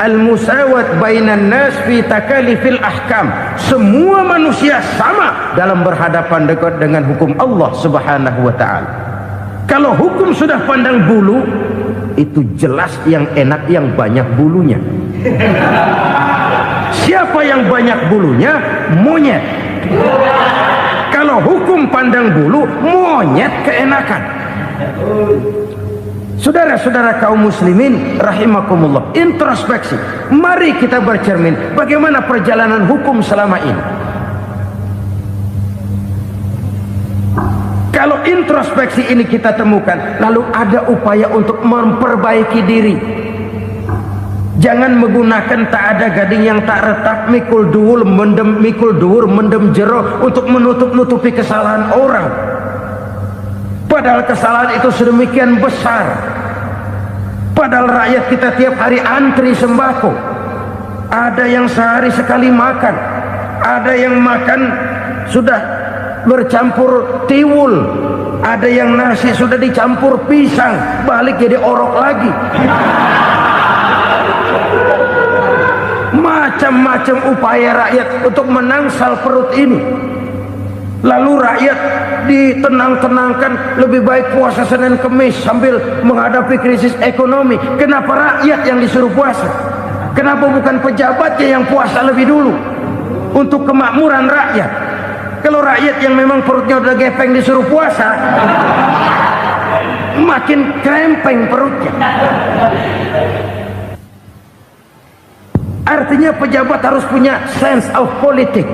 Al-musawat bainan nas fi takalifil ahkam. Semua manusia sama dalam berhadapan dekat dengan hukum Allah Subhanahu wa ta'ala. Kalau hukum sudah pandang bulu, itu jelas yang enak yang banyak bulunya. Siapa yang banyak bulunya? Monyet. Kalau hukum pandang bulu, monyet keenakan. Saudara-saudara kaum muslimin rahimakumullah, introspeksi. Mari kita bercermin bagaimana perjalanan hukum selama ini. Kalau introspeksi ini kita temukan, lalu ada upaya untuk memperbaiki diri. Jangan menggunakan tak ada gading yang tak retak, mikul duwur mendem jero untuk menutup-nutupi kesalahan orang. Padahal kesalahan itu sedemikian besar. Padahal rakyat kita tiap hari antri sembako. Ada yang sehari sekali makan, ada yang makan sudah bercampur tiwul, ada yang nasi sudah dicampur pisang, balik jadi orok lagi. Macam-macam upaya rakyat untuk menangsal perut ini. Lalu rakyat ditenang-tenangkan, lebih baik puasa Senin Kemis sambil menghadapi krisis ekonomi. Kenapa rakyat yang disuruh puasa? Kenapa bukan pejabatnya yang puasa lebih dulu untuk kemakmuran rakyat? Kalau rakyat yang memang perutnya udah gepeng disuruh puasa, makin krempeng perutnya. Artinya pejabat harus punya sense of politik.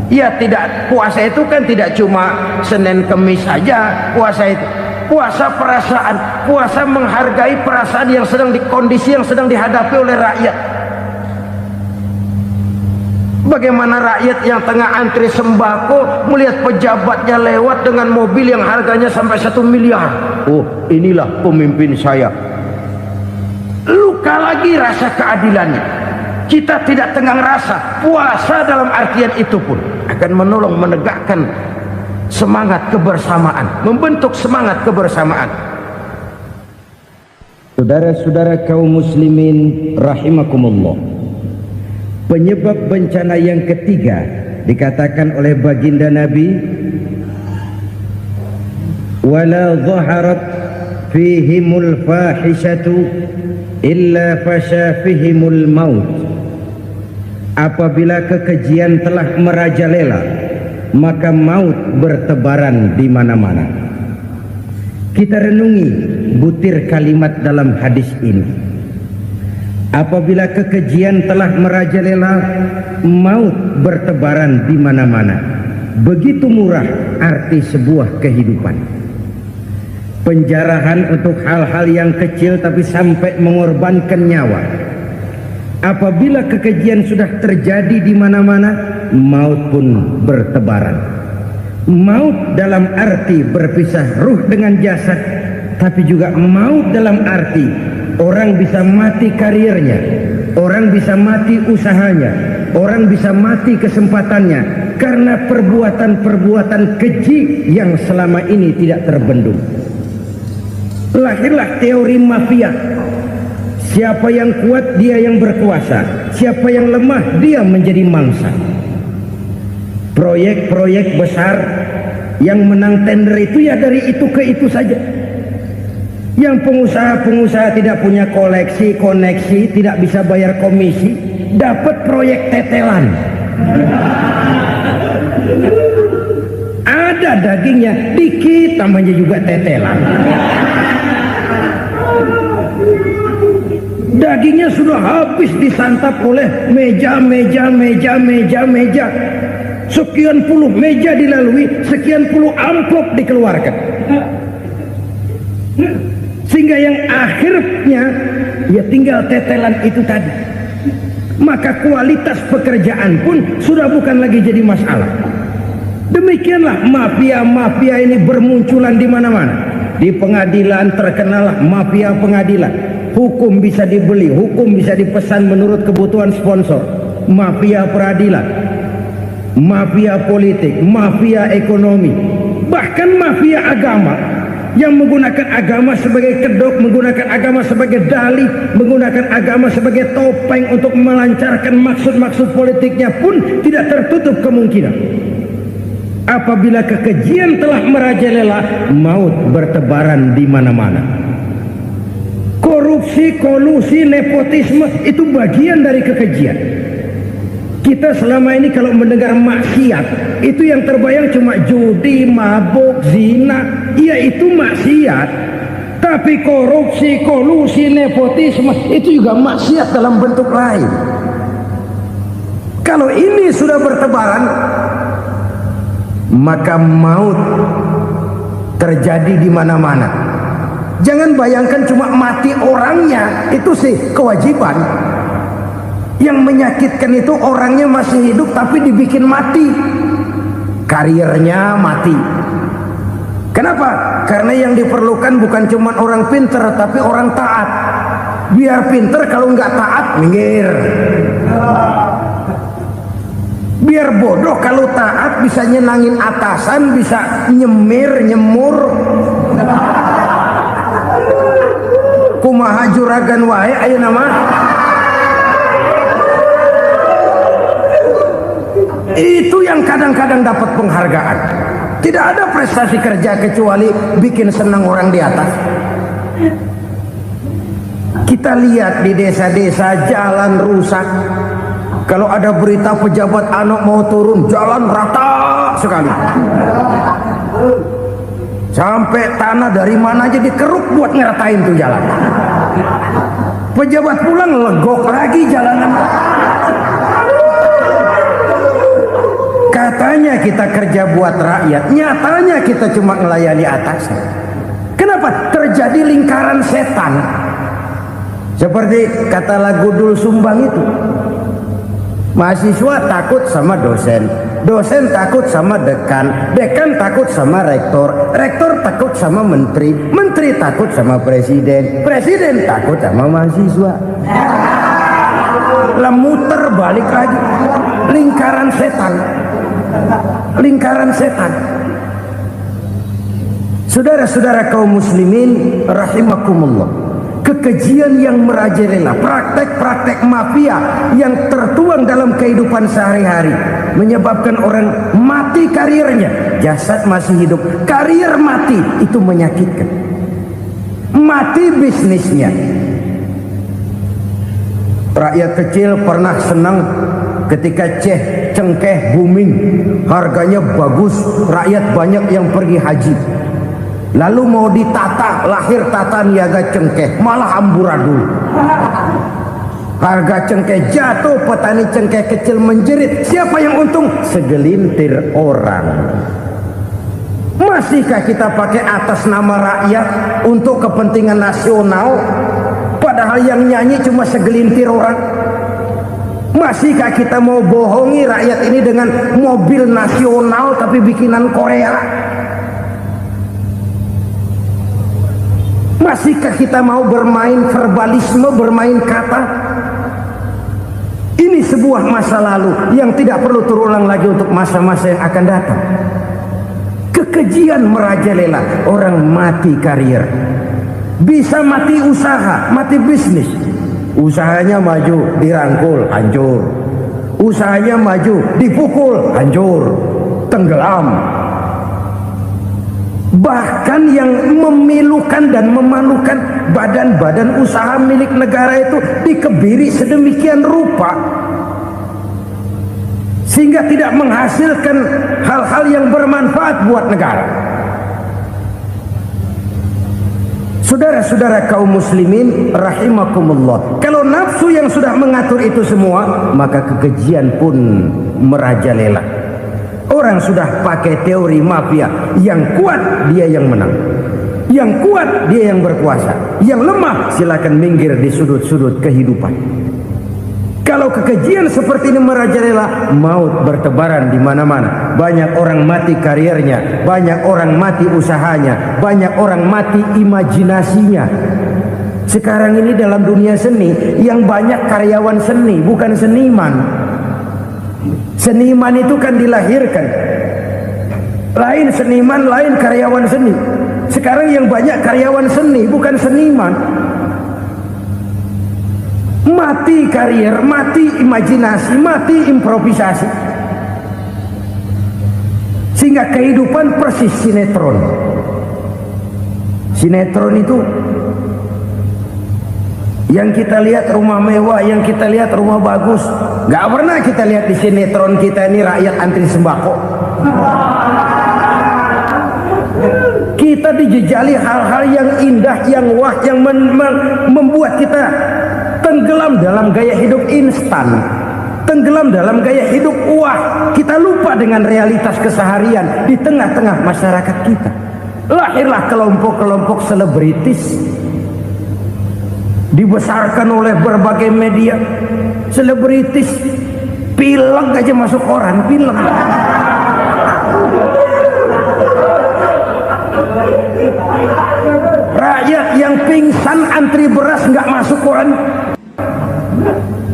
Ya, tidak, puasa itu kan tidak cuma Senin Kemis saja puasa itu. Puasa perasaan, puasa menghargai perasaan yang sedang kondisi yang sedang dihadapi oleh rakyat. Bagaimana rakyat yang tengah antri sembako melihat pejabatnya lewat dengan mobil yang harganya sampai 1 miliar. Oh, inilah pemimpin saya. Luka lagi rasa keadilannya. Kita tidak tenggang rasa. Puasa dalam artian itu pun akan menolong menegakkan semangat kebersamaan, membentuk semangat kebersamaan. Saudara-saudara kaum muslimin rahimakumullah, penyebab bencana yang ketiga dikatakan oleh baginda Nabi, wala dhaharat fihimul fahishatu illa fasha fihimul maut. Apabila kekejian telah merajalela, maka maut bertebaran di mana-mana. Kita renungi butir kalimat dalam hadis ini. Apabila kekejian telah merajalela, maut bertebaran di mana-mana. Begitu murah arti sebuah kehidupan. Penjarahan untuk hal-hal yang kecil tapi sampai mengorbankan nyawa. Apabila kekejian sudah terjadi di mana-mana, maut pun bertebaran. Maut dalam arti berpisah ruh dengan jasad, tapi juga maut dalam arti orang bisa mati karirnya, orang bisa mati usahanya, orang bisa mati kesempatannya karena perbuatan-perbuatan keji yang selama ini tidak terbendung. Lahirlah teori mafia. Siapa yang kuat dia yang berkuasa, siapa yang lemah dia menjadi mangsa. Proyek-proyek besar yang menang tender itu ya dari itu ke itu saja. Yang pengusaha-pengusaha tidak punya koleksi, koneksi, tidak bisa bayar komisi, dapat proyek tetelan. Ada dagingnya, dikit namanya juga tetelan. Dagingnya sudah habis disantap oleh meja. Sekian puluh meja dilalui, sekian puluh amplop dikeluarkan. Sehingga yang akhirnya ya tinggal tetelan itu tadi. Maka kualitas pekerjaan pun sudah bukan lagi jadi masalah. Demikianlah mafia-mafia ini bermunculan di mana-mana. Di pengadilan terkenallah mafia pengadilan. Hukum bisa dibeli, hukum bisa dipesan menurut kebutuhan sponsor. Mafia peradilan, mafia politik, mafia ekonomi, bahkan mafia agama yang menggunakan agama sebagai kedok, menggunakan agama sebagai dalih, menggunakan agama sebagai topeng untuk melancarkan maksud-maksud politiknya pun tidak tertutup kemungkinan. Apabila kekejian telah merajalela, maut bertebaran di mana-mana. Korupsi, kolusi, nepotisme itu bagian dari kekejian. Kita selama ini kalau mendengar maksiat, itu yang terbayang cuma judi, mabuk, zina. Iya, itu maksiat. Tapi korupsi, kolusi, nepotisme itu juga maksiat dalam bentuk lain. Kalau ini sudah bertebaran, maka maut terjadi di mana-mana. Jangan bayangkan cuma mati orangnya, itu sih kewajiban. Yang menyakitkan itu orangnya masih hidup tapi dibikin mati, karirnya mati. Kenapa? Karena yang diperlukan bukan cuma orang pinter tapi orang taat. Biar pinter, kalau nggak taat minggir. Biar bodoh, kalau taat bisa nyenangin atasan, bisa nyemir, nyemur. Kumaha juragan wae aya nama. Itu yang kadang-kadang dapat penghargaan. Tidak ada prestasi kerja kecuali bikin senang orang di atas. Kita lihat di desa-desa jalan rusak. Kalau ada berita pejabat anak mau turun, jalan rata sekali. Sampai tanah dari mana aja dikeruk buat ngeratain tuh jalan. Pejabat pulang legok lagi jalanan. Katanya kita kerja buat rakyat, nyatanya kita cuma melayani atasan. Kenapa? Terjadi lingkaran setan. Seperti kata lagu Dul Sumbang itu. Mahasiswa takut sama dosen, dosen takut sama dekan, dekan takut sama rektor, rektor takut sama menteri, menteri takut sama presiden, presiden takut sama mahasiswa. Lah muter balik lagi. Lingkaran setan. Lingkaran setan. Saudara-saudara kaum muslimin rahimakumullah, kekejian yang merajalela, praktek-praktek mafia yang tertuang dalam kehidupan sehari-hari menyebabkan orang mati karirnya, jasad masih hidup, karir mati, itu menyakitkan. Mati bisnisnya. Rakyat kecil pernah senang ketika cengkeh booming, harganya bagus, rakyat banyak yang pergi haji. Lalu mau ditata, lahir tata niaga cengkeh, malah amburadul. Harga cengkeh jatuh, petani cengkeh kecil menjerit. Siapa yang untung? Segelintir orang. Masihkah kita pakai atas nama rakyat untuk kepentingan nasional, padahal yang nyanyi cuma segelintir orang? Masihkah kita mau bohongi rakyat ini dengan mobil nasional tapi bikinan Korea? Masihkah kita mau bermain verbalisme, bermain kata? Ini sebuah masa lalu yang tidak perlu terulang lagi untuk masa-masa yang akan datang. Kekejian merajalela, orang mati karir. Bisa mati usaha, mati bisnis. Usahanya maju, dirangkul, hancur. Usahanya maju, dipukul, hancur, tenggelam. Bahkan yang memilukan dan memalukan badan-badan usaha milik negara itu dikebiri sedemikian rupa sehingga tidak menghasilkan hal-hal yang bermanfaat buat negara. Saudara-saudara kaum muslimin rahimakumullah, kalau nafsu yang sudah mengatur itu semua, maka kekejian pun merajalela. Orang sudah pakai teori mafia, yang kuat dia yang menang, yang kuat dia yang berkuasa, yang lemah silakan minggir di sudut-sudut kehidupan. Kalau kekejian seperti ini merajalela, maut bertebaran di mana-mana. Banyak orang mati karirnya, banyak orang mati usahanya, banyak orang mati imajinasinya. Sekarang ini dalam dunia seni yang banyak karyawan seni, bukan seniman. Seniman itu kan dilahirkan, lain seniman, lain karyawan seni. Sekarang yang banyak karyawan seni, bukan seniman. Mati karir, mati imajinasi, mati improvisasi, sehingga kehidupan persis sinetron. Sinetron itu yang kita lihat rumah mewah, yang kita lihat rumah bagus. Gak pernah kita lihat di sinetron kita ini rakyat antri sembako. Kita dijejali hal-hal yang indah, yang wah, yang membuat kita tenggelam dalam gaya hidup instan, tenggelam dalam gaya hidup wah. Kita lupa dengan realitas keseharian di tengah-tengah masyarakat kita. Lahirlah kelompok-kelompok selebritis, dibesarkan oleh berbagai media. Selebritis pilek aja masuk koran, pilek. Rakyat yang pingsan antri beras nggak masuk koran.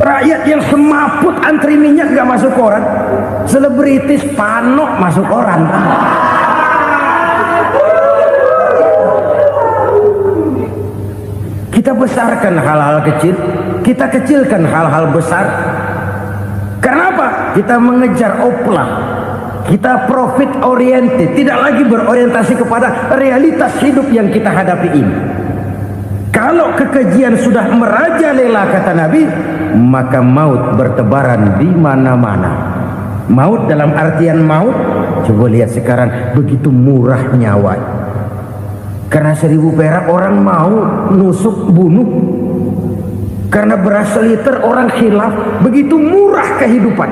Rakyat yang semaput antri minyak nggak masuk koran. Selebritis panok masuk koran. Kita besarkan hal-hal kecil, kita kecilkan hal-hal besar. Kenapa? Kita mengejar oplah, kita profit oriented, tidak lagi berorientasi kepada realitas hidup yang kita hadapi ini. Kalau kekejian sudah merajalela, kata Nabi, maka maut bertebaran di mana-mana. Maut dalam artian maut, coba lihat sekarang begitu murah nyawa. Karena 1000 perak orang mau nusuk bunuh. Karena beras seliter orang khilaf, begitu murah kehidupan.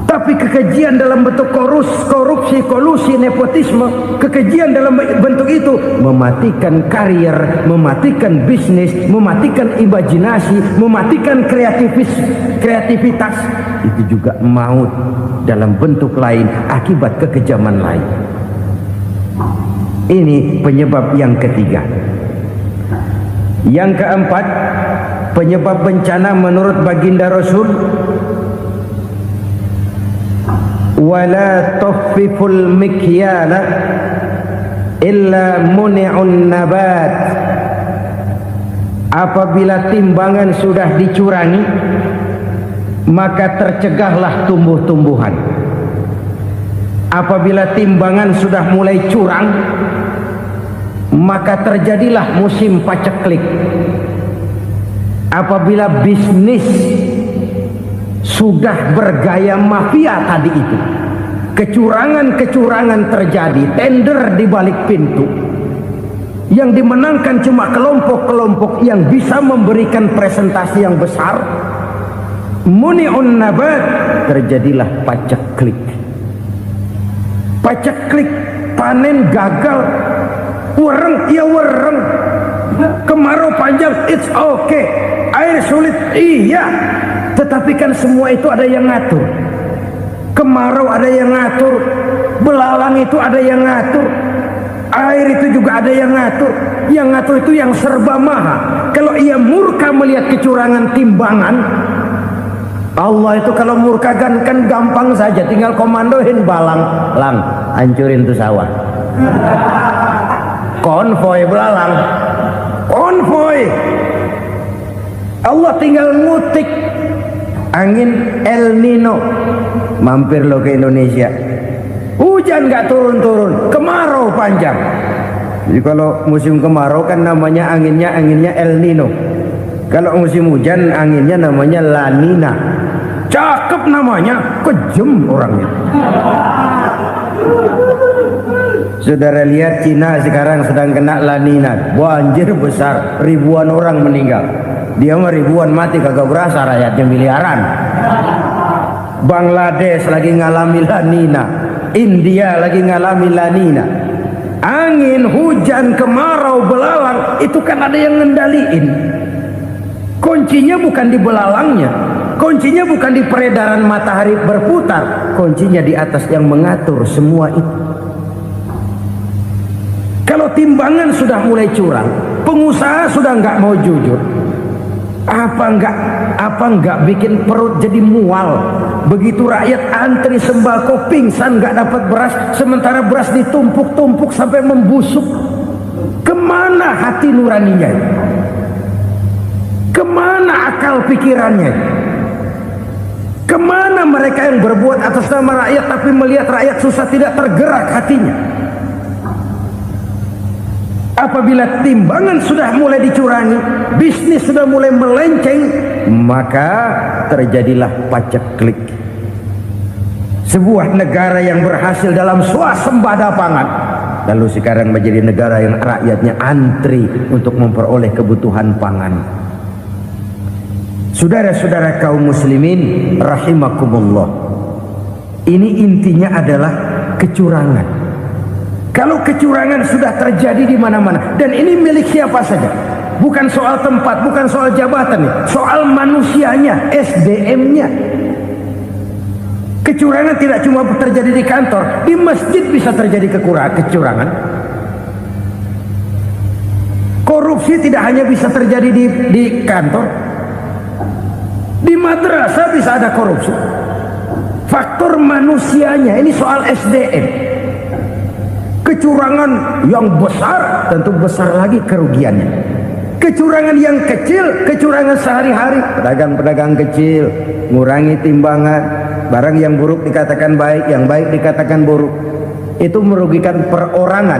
Tapi kekejian dalam bentuk korupsi, kolusi, nepotisme, kekejian dalam bentuk itu mematikan karier, mematikan bisnis, mematikan imajinasi, mematikan kreativitas. Itu juga maut dalam bentuk lain akibat kekejaman lain. Ini penyebab yang ketiga. Yang keempat, penyebab bencana menurut baginda Rasul, wala tukhfiful mikyala illa muni'un nabat. Apabila timbangan sudah dicurangi, maka tercegahlah tumbuh-tumbuhan. Apabila timbangan sudah mulai curang, maka terjadilah musim paceklik. Apabila bisnis sudah bergaya mafia tadi itu, kecurangan-kecurangan terjadi, tender di balik pintu, yang dimenangkan cuma kelompok-kelompok yang bisa memberikan presentasi yang besar, muni'un nabat, terjadilah paceklik. Paceklik, panen gagal, wereng ya wereng, kemarau panjang it's okay, air sulit iya, tetapi kan semua itu ada yang ngatur. Kemarau ada yang ngatur, belalang itu ada yang ngatur, air itu juga ada yang ngatur. Yang ngatur itu yang serba maha. Kalau ia murka melihat kecurangan timbangan, Allah itu kalau murka kan gampang saja, tinggal komandoin balang, lang hancurin tuh sawah. Konvoy belalang, konvoy. Allah tinggal ngutik. Angin El Nino, mampir lo ke Indonesia. Hujan nggak turun-turun, kemarau panjang. Jadi kalau musim kemarau kan namanya anginnya El Nino. Kalau musim hujan anginnya namanya La Nina. Cakep namanya, kejem orangnya. Saudara lihat Cina sekarang sedang kena La Nina, banjir besar, ribuan orang meninggal. Dia mah ribuan mati kagak berasa, rakyatnya miliaran. Bangladesh lagi ngalami La Nina, India lagi ngalami La Nina. Angin, hujan, kemarau, belalang itu kan ada yang ngendaliin. Kuncinya bukan di belalangnya, kuncinya bukan di peredaran matahari berputar, kuncinya di atas yang mengatur semua itu. Kalau timbangan sudah mulai curang, pengusaha sudah nggak mau jujur, apa enggak bikin perut jadi mual. Begitu rakyat antri sembako pingsan nggak dapat beras, sementara beras ditumpuk-tumpuk sampai membusuk. Kemana hati nuraninya? Kemana akal pikirannya? Kemana mereka yang berbuat atas nama rakyat tapi melihat rakyat susah tidak tergerak hatinya? Apabila timbangan sudah mulai dicurangi, bisnis sudah mulai melenceng, maka terjadilah paceklik. Sebuah negara yang berhasil dalam swasembada pangan, lalu sekarang menjadi negara yang rakyatnya antri untuk memperoleh kebutuhan pangan. Saudara-saudara kaum muslimin rahimakumullah, ini intinya adalah kecurangan. Kalau kecurangan sudah terjadi di mana-mana, dan ini milik siapa saja, bukan soal tempat, bukan soal jabatan, soal manusianya, SDM-nya. Kecurangan tidak cuma terjadi di kantor, di masjid bisa terjadi kecurangan. Korupsi tidak hanya bisa terjadi di kantor, di madrasah bisa ada korupsi. Faktor manusianya, ini soal SDM. Kecurangan yang besar tentu besar lagi kerugiannya. Kecurangan yang kecil, kecurangan sehari-hari, pedagang-pedagang kecil ngurangi timbangan, barang yang buruk dikatakan baik, yang baik dikatakan buruk, itu merugikan perorangan.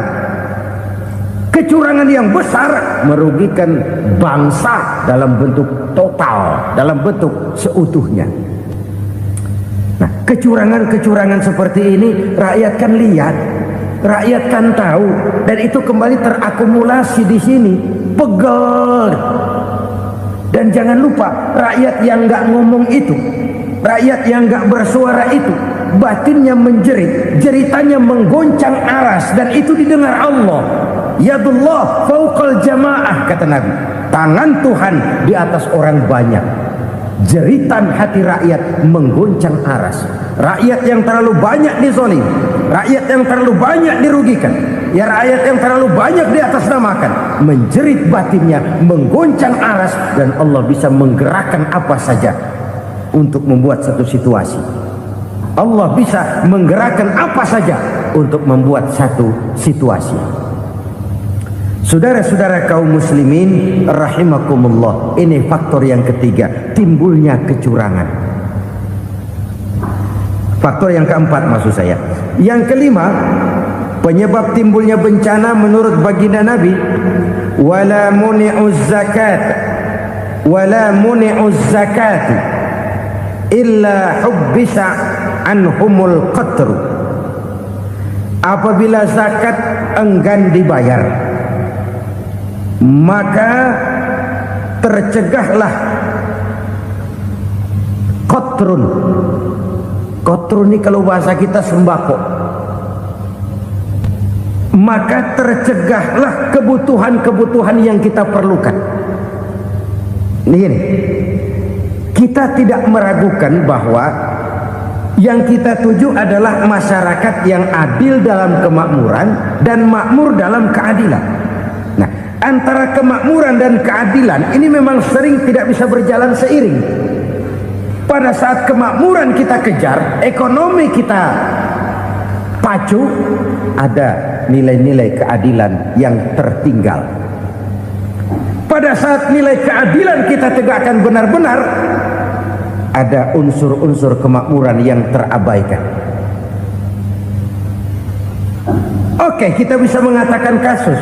Kecurangan yang besar merugikan bangsa dalam bentuk total, dalam bentuk seutuhnya. Nah, kecurangan-kecurangan seperti ini rakyat kan lihat, rakyat kan tahu, dan itu kembali terakumulasi di sini, pegel. Dan jangan lupa, rakyat yang nggak ngomong itu, rakyat yang nggak bersuara itu, batinnya menjerit, jeritannya menggoncang aras, dan itu didengar Allah. Yadullah fauqal jamaah, kata Nabi. Tangan Tuhan di atas orang banyak. Jeritan hati rakyat menggoncang aras. Rakyat yang terlalu banyak dizolim, rakyat yang terlalu banyak dirugikan, ya rakyat yang terlalu banyak di atas namakan, menjerit batinnya, menggoncang aras, dan Allah bisa menggerakkan apa saja untuk membuat satu situasi. Allah bisa menggerakkan apa saja untuk membuat satu situasi. Saudara-saudara kaum muslimin rahimakumullah, ini faktor yang ketiga, timbulnya kecurangan. Faktor yang keempat maksud saya. Yang kelima, penyebab timbulnya bencana menurut baginda Nabi, wala muni'uz zakat wala muni'uz zakat illa hubbisa anhumul qatru. Apabila zakat enggan dibayar, maka tercegahlah qatrun. Qatrun ini kalau bahasa kita sembako. Maka tercegahlah kebutuhan-kebutuhan yang kita perlukan. Ini kita tidak meragukan bahwa yang kita tuju adalah masyarakat yang adil dalam kemakmuran dan makmur dalam keadilan. Nah, antara kemakmuran dan keadilan ini memang sering tidak bisa berjalan seiring. Pada saat kemakmuran kita kejar, ekonomi kita pacu, ada nilai-nilai keadilan yang tertinggal. Pada saat nilai keadilan kita tegakkan benar-benar, ada unsur-unsur kemakmuran yang terabaikan. Oke, kita bisa mengatakan kasus.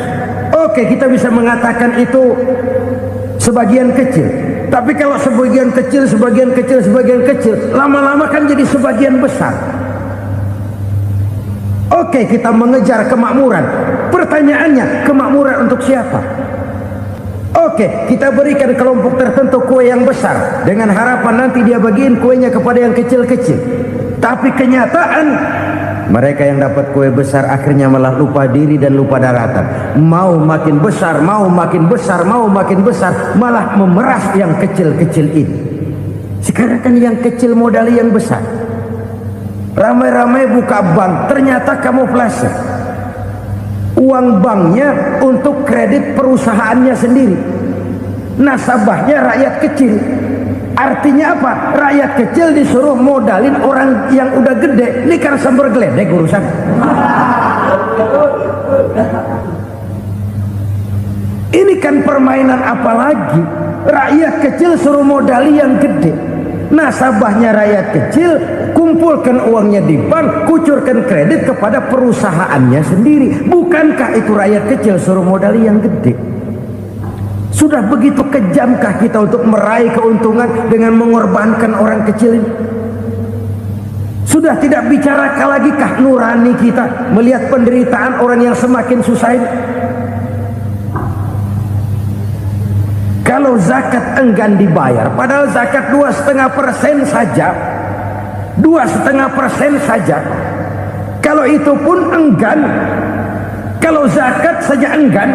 Oke, kita bisa mengatakan itu sebagian kecil. Tapi kalau sebagian kecil, lama-lama kan jadi sebagian besar. Oke, kita mengejar kemakmuran. Pertanyaannya, kemakmuran untuk siapa? Oke, kita berikan kelompok tertentu kue yang besar dengan harapan nanti dia bagiin kuenya kepada yang kecil-kecil. Tapi kenyataan, mereka yang dapat kue besar akhirnya malah lupa diri dan lupa daratan. Mau makin besar, malah memeras yang kecil-kecil ini. Sekarang kan yang kecil modali yang besar. Ramai-ramai buka bank, ternyata kamuflase. Uang banknya untuk kredit perusahaannya sendiri. Nasabahnya rakyat kecil. Artinya apa? Rakyat kecil disuruh modalin orang yang udah gede. Ini karena sambar geledek urusan. Ini kan permainan apa lagi? Rakyat kecil suruh modali yang gede. Nasabahnya rakyat kecil, kumpulkan uangnya di bank, kucurkan kredit kepada perusahaannya sendiri. Bukankah itu rakyat kecil suruh modali yang gede? Sudah begitu kejamkah kita untuk meraih keuntungan dengan mengorbankan orang kecil ini? Sudah tidak bicara lagi kah nurani kita melihat penderitaan orang yang semakin susah ini? Kalau zakat enggan dibayar, padahal zakat 2,5% saja, 2,5% saja. Kalau itu pun enggan, kalau zakat saja enggan,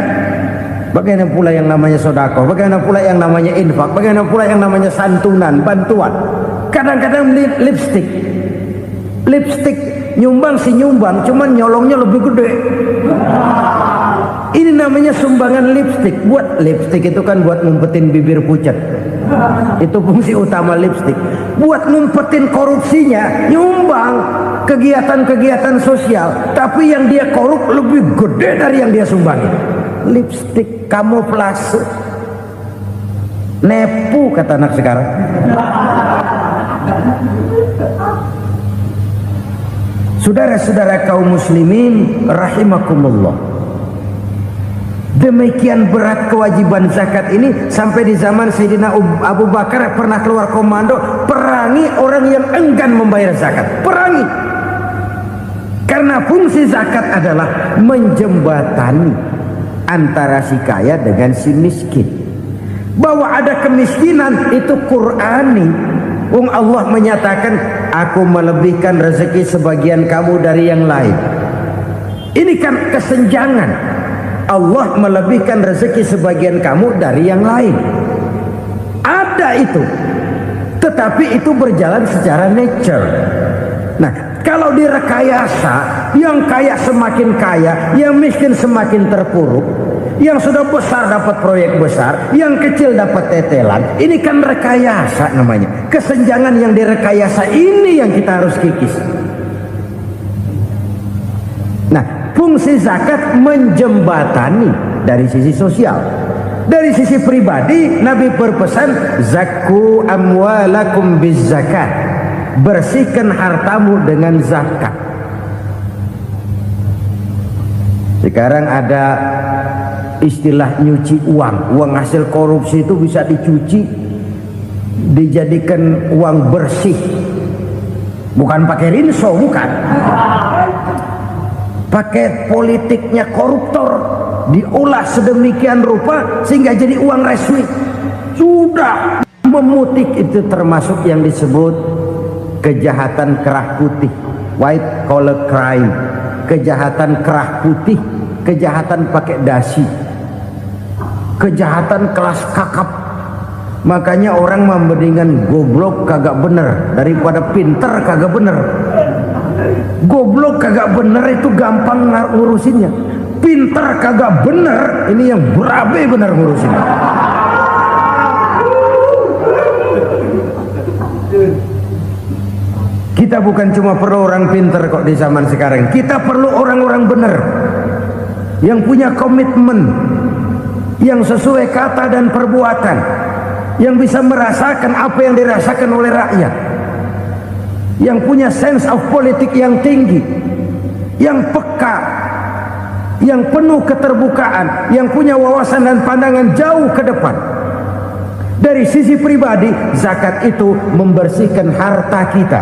bagaimana pula yang namanya sedekah, bagaimana pula yang namanya infak, bagaimana pula yang namanya santunan, bantuan. Kadang-kadang lipstick nyumbang si nyumbang, cuman nyolongnya lebih gede. Ini namanya sumbangan lipstick. Buat lipstick itu kan buat ngumpetin bibir pucat. Itu fungsi utama lipstick. Buat ngumpetin korupsinya, nyumbang kegiatan-kegiatan sosial. Tapi yang dia korup lebih gede dari yang dia sumbangi. Lipstick kamuflase. Nepu kata anak sekarang. Saudara-saudara kaum muslimin rahimakumullah. Demikian berat kewajiban zakat ini sampai di zaman Sayyidina Abu Bakar pernah keluar komando perangi orang yang enggan membayar zakat. Perangi. Karena fungsi zakat adalah menjembatani antara si kaya dengan si miskin. Bahwa ada kemiskinan itu Qur'ani. Allah menyatakan, aku melebihkan rezeki sebagian kamu dari yang lain. Ini kan kesenjangan. Allah melebihkan rezeki sebagian kamu dari yang lain. Ada itu. Tetapi itu berjalan secara nature. Nah, kalau direkayasa, yang kaya semakin kaya, yang miskin semakin terpuruk, yang sudah besar dapat proyek besar, yang kecil dapat tetelan. Ini kan rekayasa namanya. Kesenjangan yang direkayasa ini yang kita harus kikis. Nah, fungsi zakat menjembatani dari sisi sosial. Dari sisi pribadi, Nabi berpesan, zakku amwalakum bizzakat. Bersihkan hartamu dengan zakat. Sekarang ada istilah nyuci uang. Uang hasil korupsi itu bisa dicuci, dijadikan uang bersih. Bukan pakai rinso, bukan. Pakai politiknya koruptor, diolah sedemikian rupa sehingga jadi uang resmi. Sudah memutik, itu termasuk yang disebut kejahatan kerah putih, white collar crime. Kejahatan kerah putih, kejahatan pakai dasi, kejahatan kelas kakap. Makanya orang mendingan goblok kagak bener daripada pinter kagak bener. Goblok kagak bener itu gampang ngurusinnya. Pinter kagak bener, ini yang berabe bener ngurusinnya. Kita bukan cuma perlu orang pinter kok di zaman sekarang. Kita perlu orang-orang bener yang punya komitmen, yang sesuai kata dan perbuatan, yang bisa merasakan apa yang dirasakan oleh rakyat, yang punya sense of politik yang tinggi, yang peka, yang penuh keterbukaan, yang punya wawasan dan pandangan jauh ke depan. Dari sisi pribadi, zakat itu membersihkan harta kita.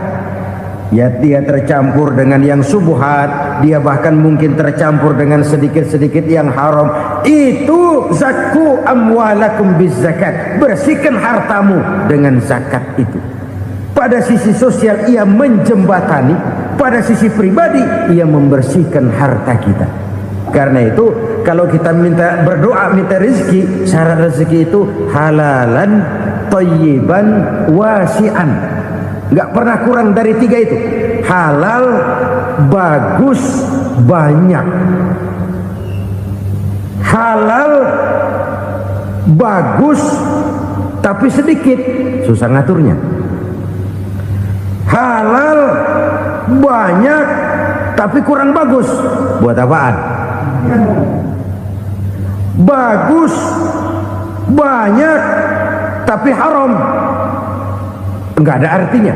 Ya, dia tercampur dengan yang subuhat, dia bahkan mungkin tercampur dengan sedikit-sedikit yang haram. Itu zakku amwalakum bizzakat. Bersihkan hartamu dengan zakat itu. Pada sisi sosial ia menjembatani, pada sisi pribadi ia membersihkan harta kita. Karena itu kalau kita minta berdoa minta rezeki, syarat rezeki itu halalan thayyiban wasi'an. Nggak pernah kurang dari tiga itu. Halal, bagus, banyak. Halal, bagus, tapi sedikit, susah ngaturnya. Halal, banyak, tapi kurang bagus. Buat apaan? Bagus, banyak, tapi haram. Enggak ada artinya.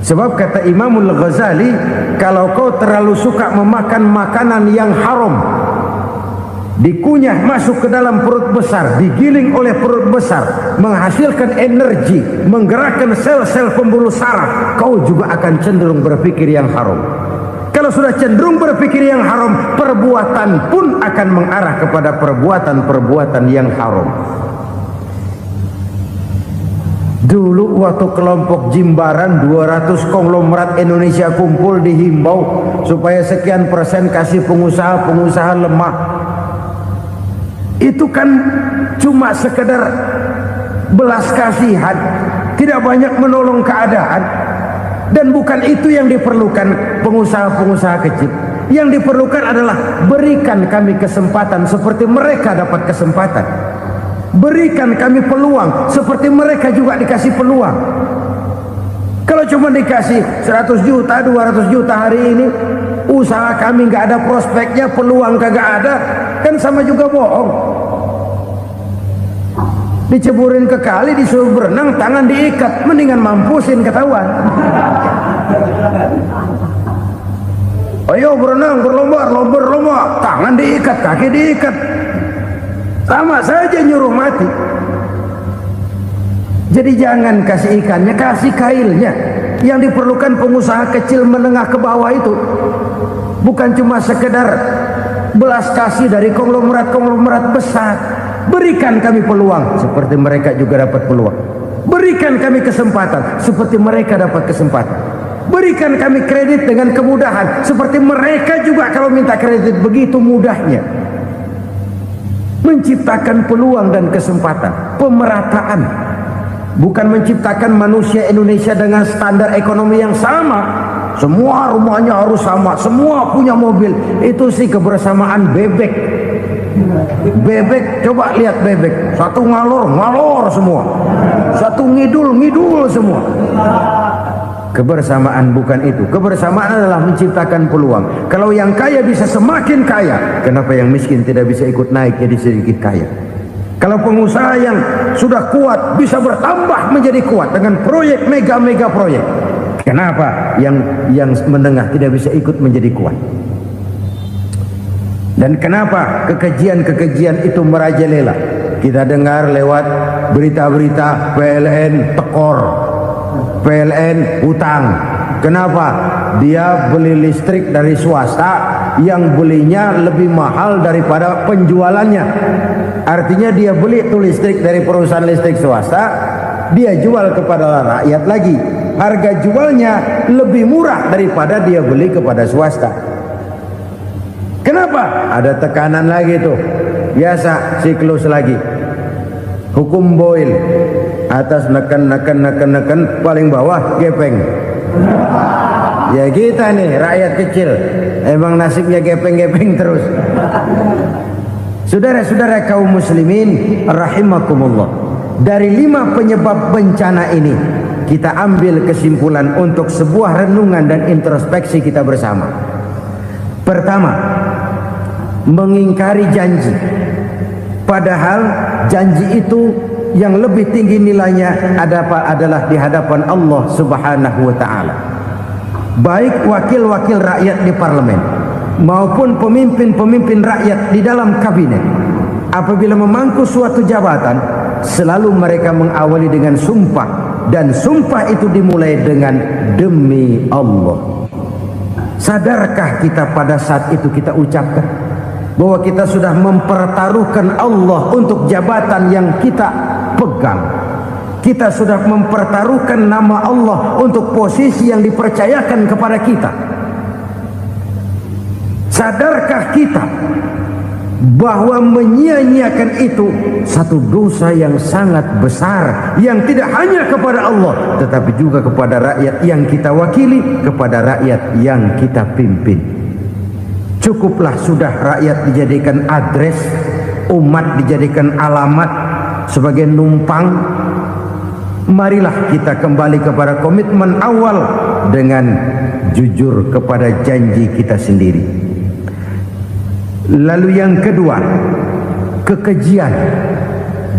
Sebab kata Imamul Ghazali, kalau kau terlalu suka memakan makanan yang haram, dikunyah masuk ke dalam perut besar, digiling oleh perut besar, menghasilkan energi, menggerakkan sel-sel pembuluh saraf, kau juga akan cenderung berpikir yang haram. Kalau sudah cenderung berpikir yang haram, perbuatan pun akan mengarah kepada perbuatan-perbuatan yang haram. Dulu waktu kelompok Jimbaran 200 konglomerat Indonesia kumpul dihimbau supaya sekian persen kasih pengusaha-pengusaha lemah. Itu kan cuma sekedar belas kasihan, tidak banyak menolong keadaan. Dan bukan itu yang diperlukan pengusaha-pengusaha kecil. Yang diperlukan adalah berikan kami kesempatan seperti mereka dapat kesempatan. Berikan kami peluang seperti mereka juga dikasih peluang. Kalau cuma dikasih 100 juta, 200 juta hari ini, usaha kami nggak ada prospeknya, peluang kagak ada, kan sama juga bohong. Diceburin ke kali, disuruh berenang, tangan diikat, mendingan mampusin ketahuan. Ayo berenang, berlomba, tangan diikat, kaki diikat, sama saja nyuruh mati. Jadi jangan kasih ikannya, kasih kailnya. Yang diperlukan pengusaha kecil menengah ke bawah itu bukan cuma sekedar belas kasih dari konglomerat-konglomerat besar. Berikan kami peluang seperti mereka juga dapat peluang. Berikan kami kesempatan seperti mereka dapat kesempatan. Berikan kami kredit dengan kemudahan seperti mereka juga kalau minta kredit begitu mudahnya. Menciptakan peluang dan kesempatan, pemerataan. Bukan menciptakan manusia Indonesia dengan standar ekonomi yang sama. Semua rumahnya harus sama, semua punya mobil. Itu sih kebersamaan bebek. Bebek, coba lihat bebek. Satu ngalor semua. Satu ngidul semua. Kebersamaan bukan itu. Kebersamaan adalah menciptakan peluang. Kalau yang kaya bisa semakin kaya, kenapa yang miskin tidak bisa ikut naik jadi sedikit kaya? Kalau pengusaha yang sudah kuat bisa bertambah menjadi kuat dengan proyek mega proyek, kenapa yang menengah tidak bisa ikut menjadi kuat? Dan kenapa kekejian itu merajalela? Kita dengar lewat berita-berita PLN tekor, PLN hutang. Kenapa? Dia beli listrik dari swasta yang belinya lebih mahal daripada penjualannya. Artinya dia beli itu listrik dari perusahaan listrik swasta, dia jual kepada rakyat lagi. Harga jualnya lebih murah daripada dia beli kepada swasta. Kenapa? Ada tekanan lagi tuh. Biasa siklus lagi. Hukum Boyle. Atas neken paling bawah gepeng. Ya kita nih rakyat kecil emang nasibnya gepeng terus. Saudara-saudara kaum muslimin rahimakumullah, dari 5 penyebab bencana ini kita ambil kesimpulan untuk sebuah renungan dan introspeksi kita bersama. Pertama, mengingkari janji, padahal janji itu yang lebih tinggi nilainya adalah di hadapan Allah Subhanahu wa ta'ala. Baik wakil-wakil rakyat di parlemen maupun pemimpin-pemimpin rakyat di dalam kabinet, apabila memangku suatu jabatan, selalu mereka mengawali dengan sumpah, dan sumpah itu dimulai dengan demi Allah. Sadarkah kita pada saat itu kita ucapkan bahwa kita sudah mempertaruhkan Allah untuk jabatan yang kita pegang? Kita sudah mempertaruhkan nama Allah untuk posisi yang dipercayakan kepada kita. Sadarkah kita bahwa menyia-nyiakan itu satu dosa yang sangat besar, yang tidak hanya kepada Allah tetapi juga kepada rakyat yang kita wakili, kepada rakyat yang kita pimpin. Cukuplah sudah rakyat dijadikan adres, umat dijadikan alamat sebagai numpang. Marilah kita kembali kepada komitmen awal dengan jujur kepada janji kita sendiri. Lalu yang kedua, kekejian,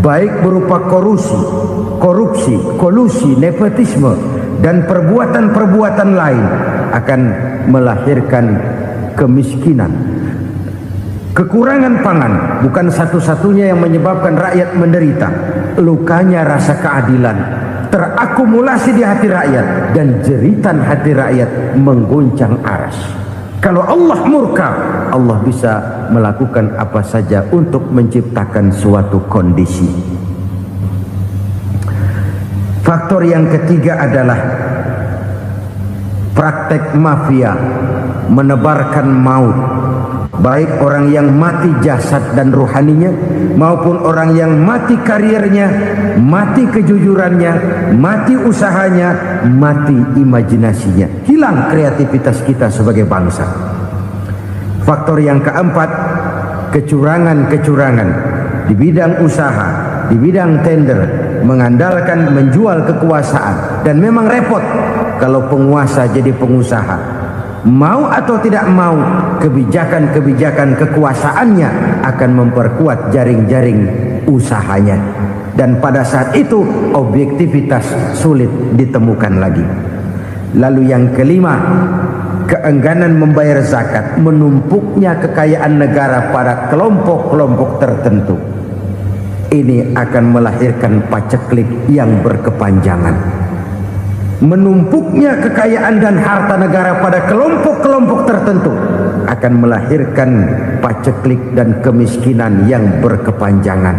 baik berupa korupsi, kolusi, nepotisme, dan perbuatan-perbuatan lain akan melahirkan kemiskinan. Kekurangan pangan bukan satu-satunya yang menyebabkan rakyat menderita. Lukanya rasa keadilan terakumulasi di hati rakyat, dan jeritan hati rakyat mengguncang aras. Kalau Allah murka, Allah bisa melakukan apa saja untuk menciptakan suatu kondisi. Faktor yang ketiga adalah praktek mafia menebarkan maut, baik orang yang mati jasad dan rohaninya maupun orang yang mati karirnya, mati kejujurannya, mati usahanya, mati imajinasinya. Hilang kreativitas kita sebagai bangsa. Faktor yang keempat, kecurangan-kecurangan di bidang usaha, di bidang tender, mengandalkan menjual kekuasaan. Dan memang repot kalau penguasa jadi pengusaha. Mau atau tidak mau, kebijakan-kebijakan kekuasaannya akan memperkuat jaring-jaring usahanya. Dan pada saat itu objektivitas sulit ditemukan lagi. Lalu yang kelima, keengganan membayar zakat, menumpuknya kekayaan negara pada kelompok-kelompok tertentu. Ini akan melahirkan paceklik yang berkepanjangan. Menumpuknya kekayaan dan harta negara pada kelompok-kelompok tertentu akan melahirkan paceklik dan kemiskinan yang berkepanjangan.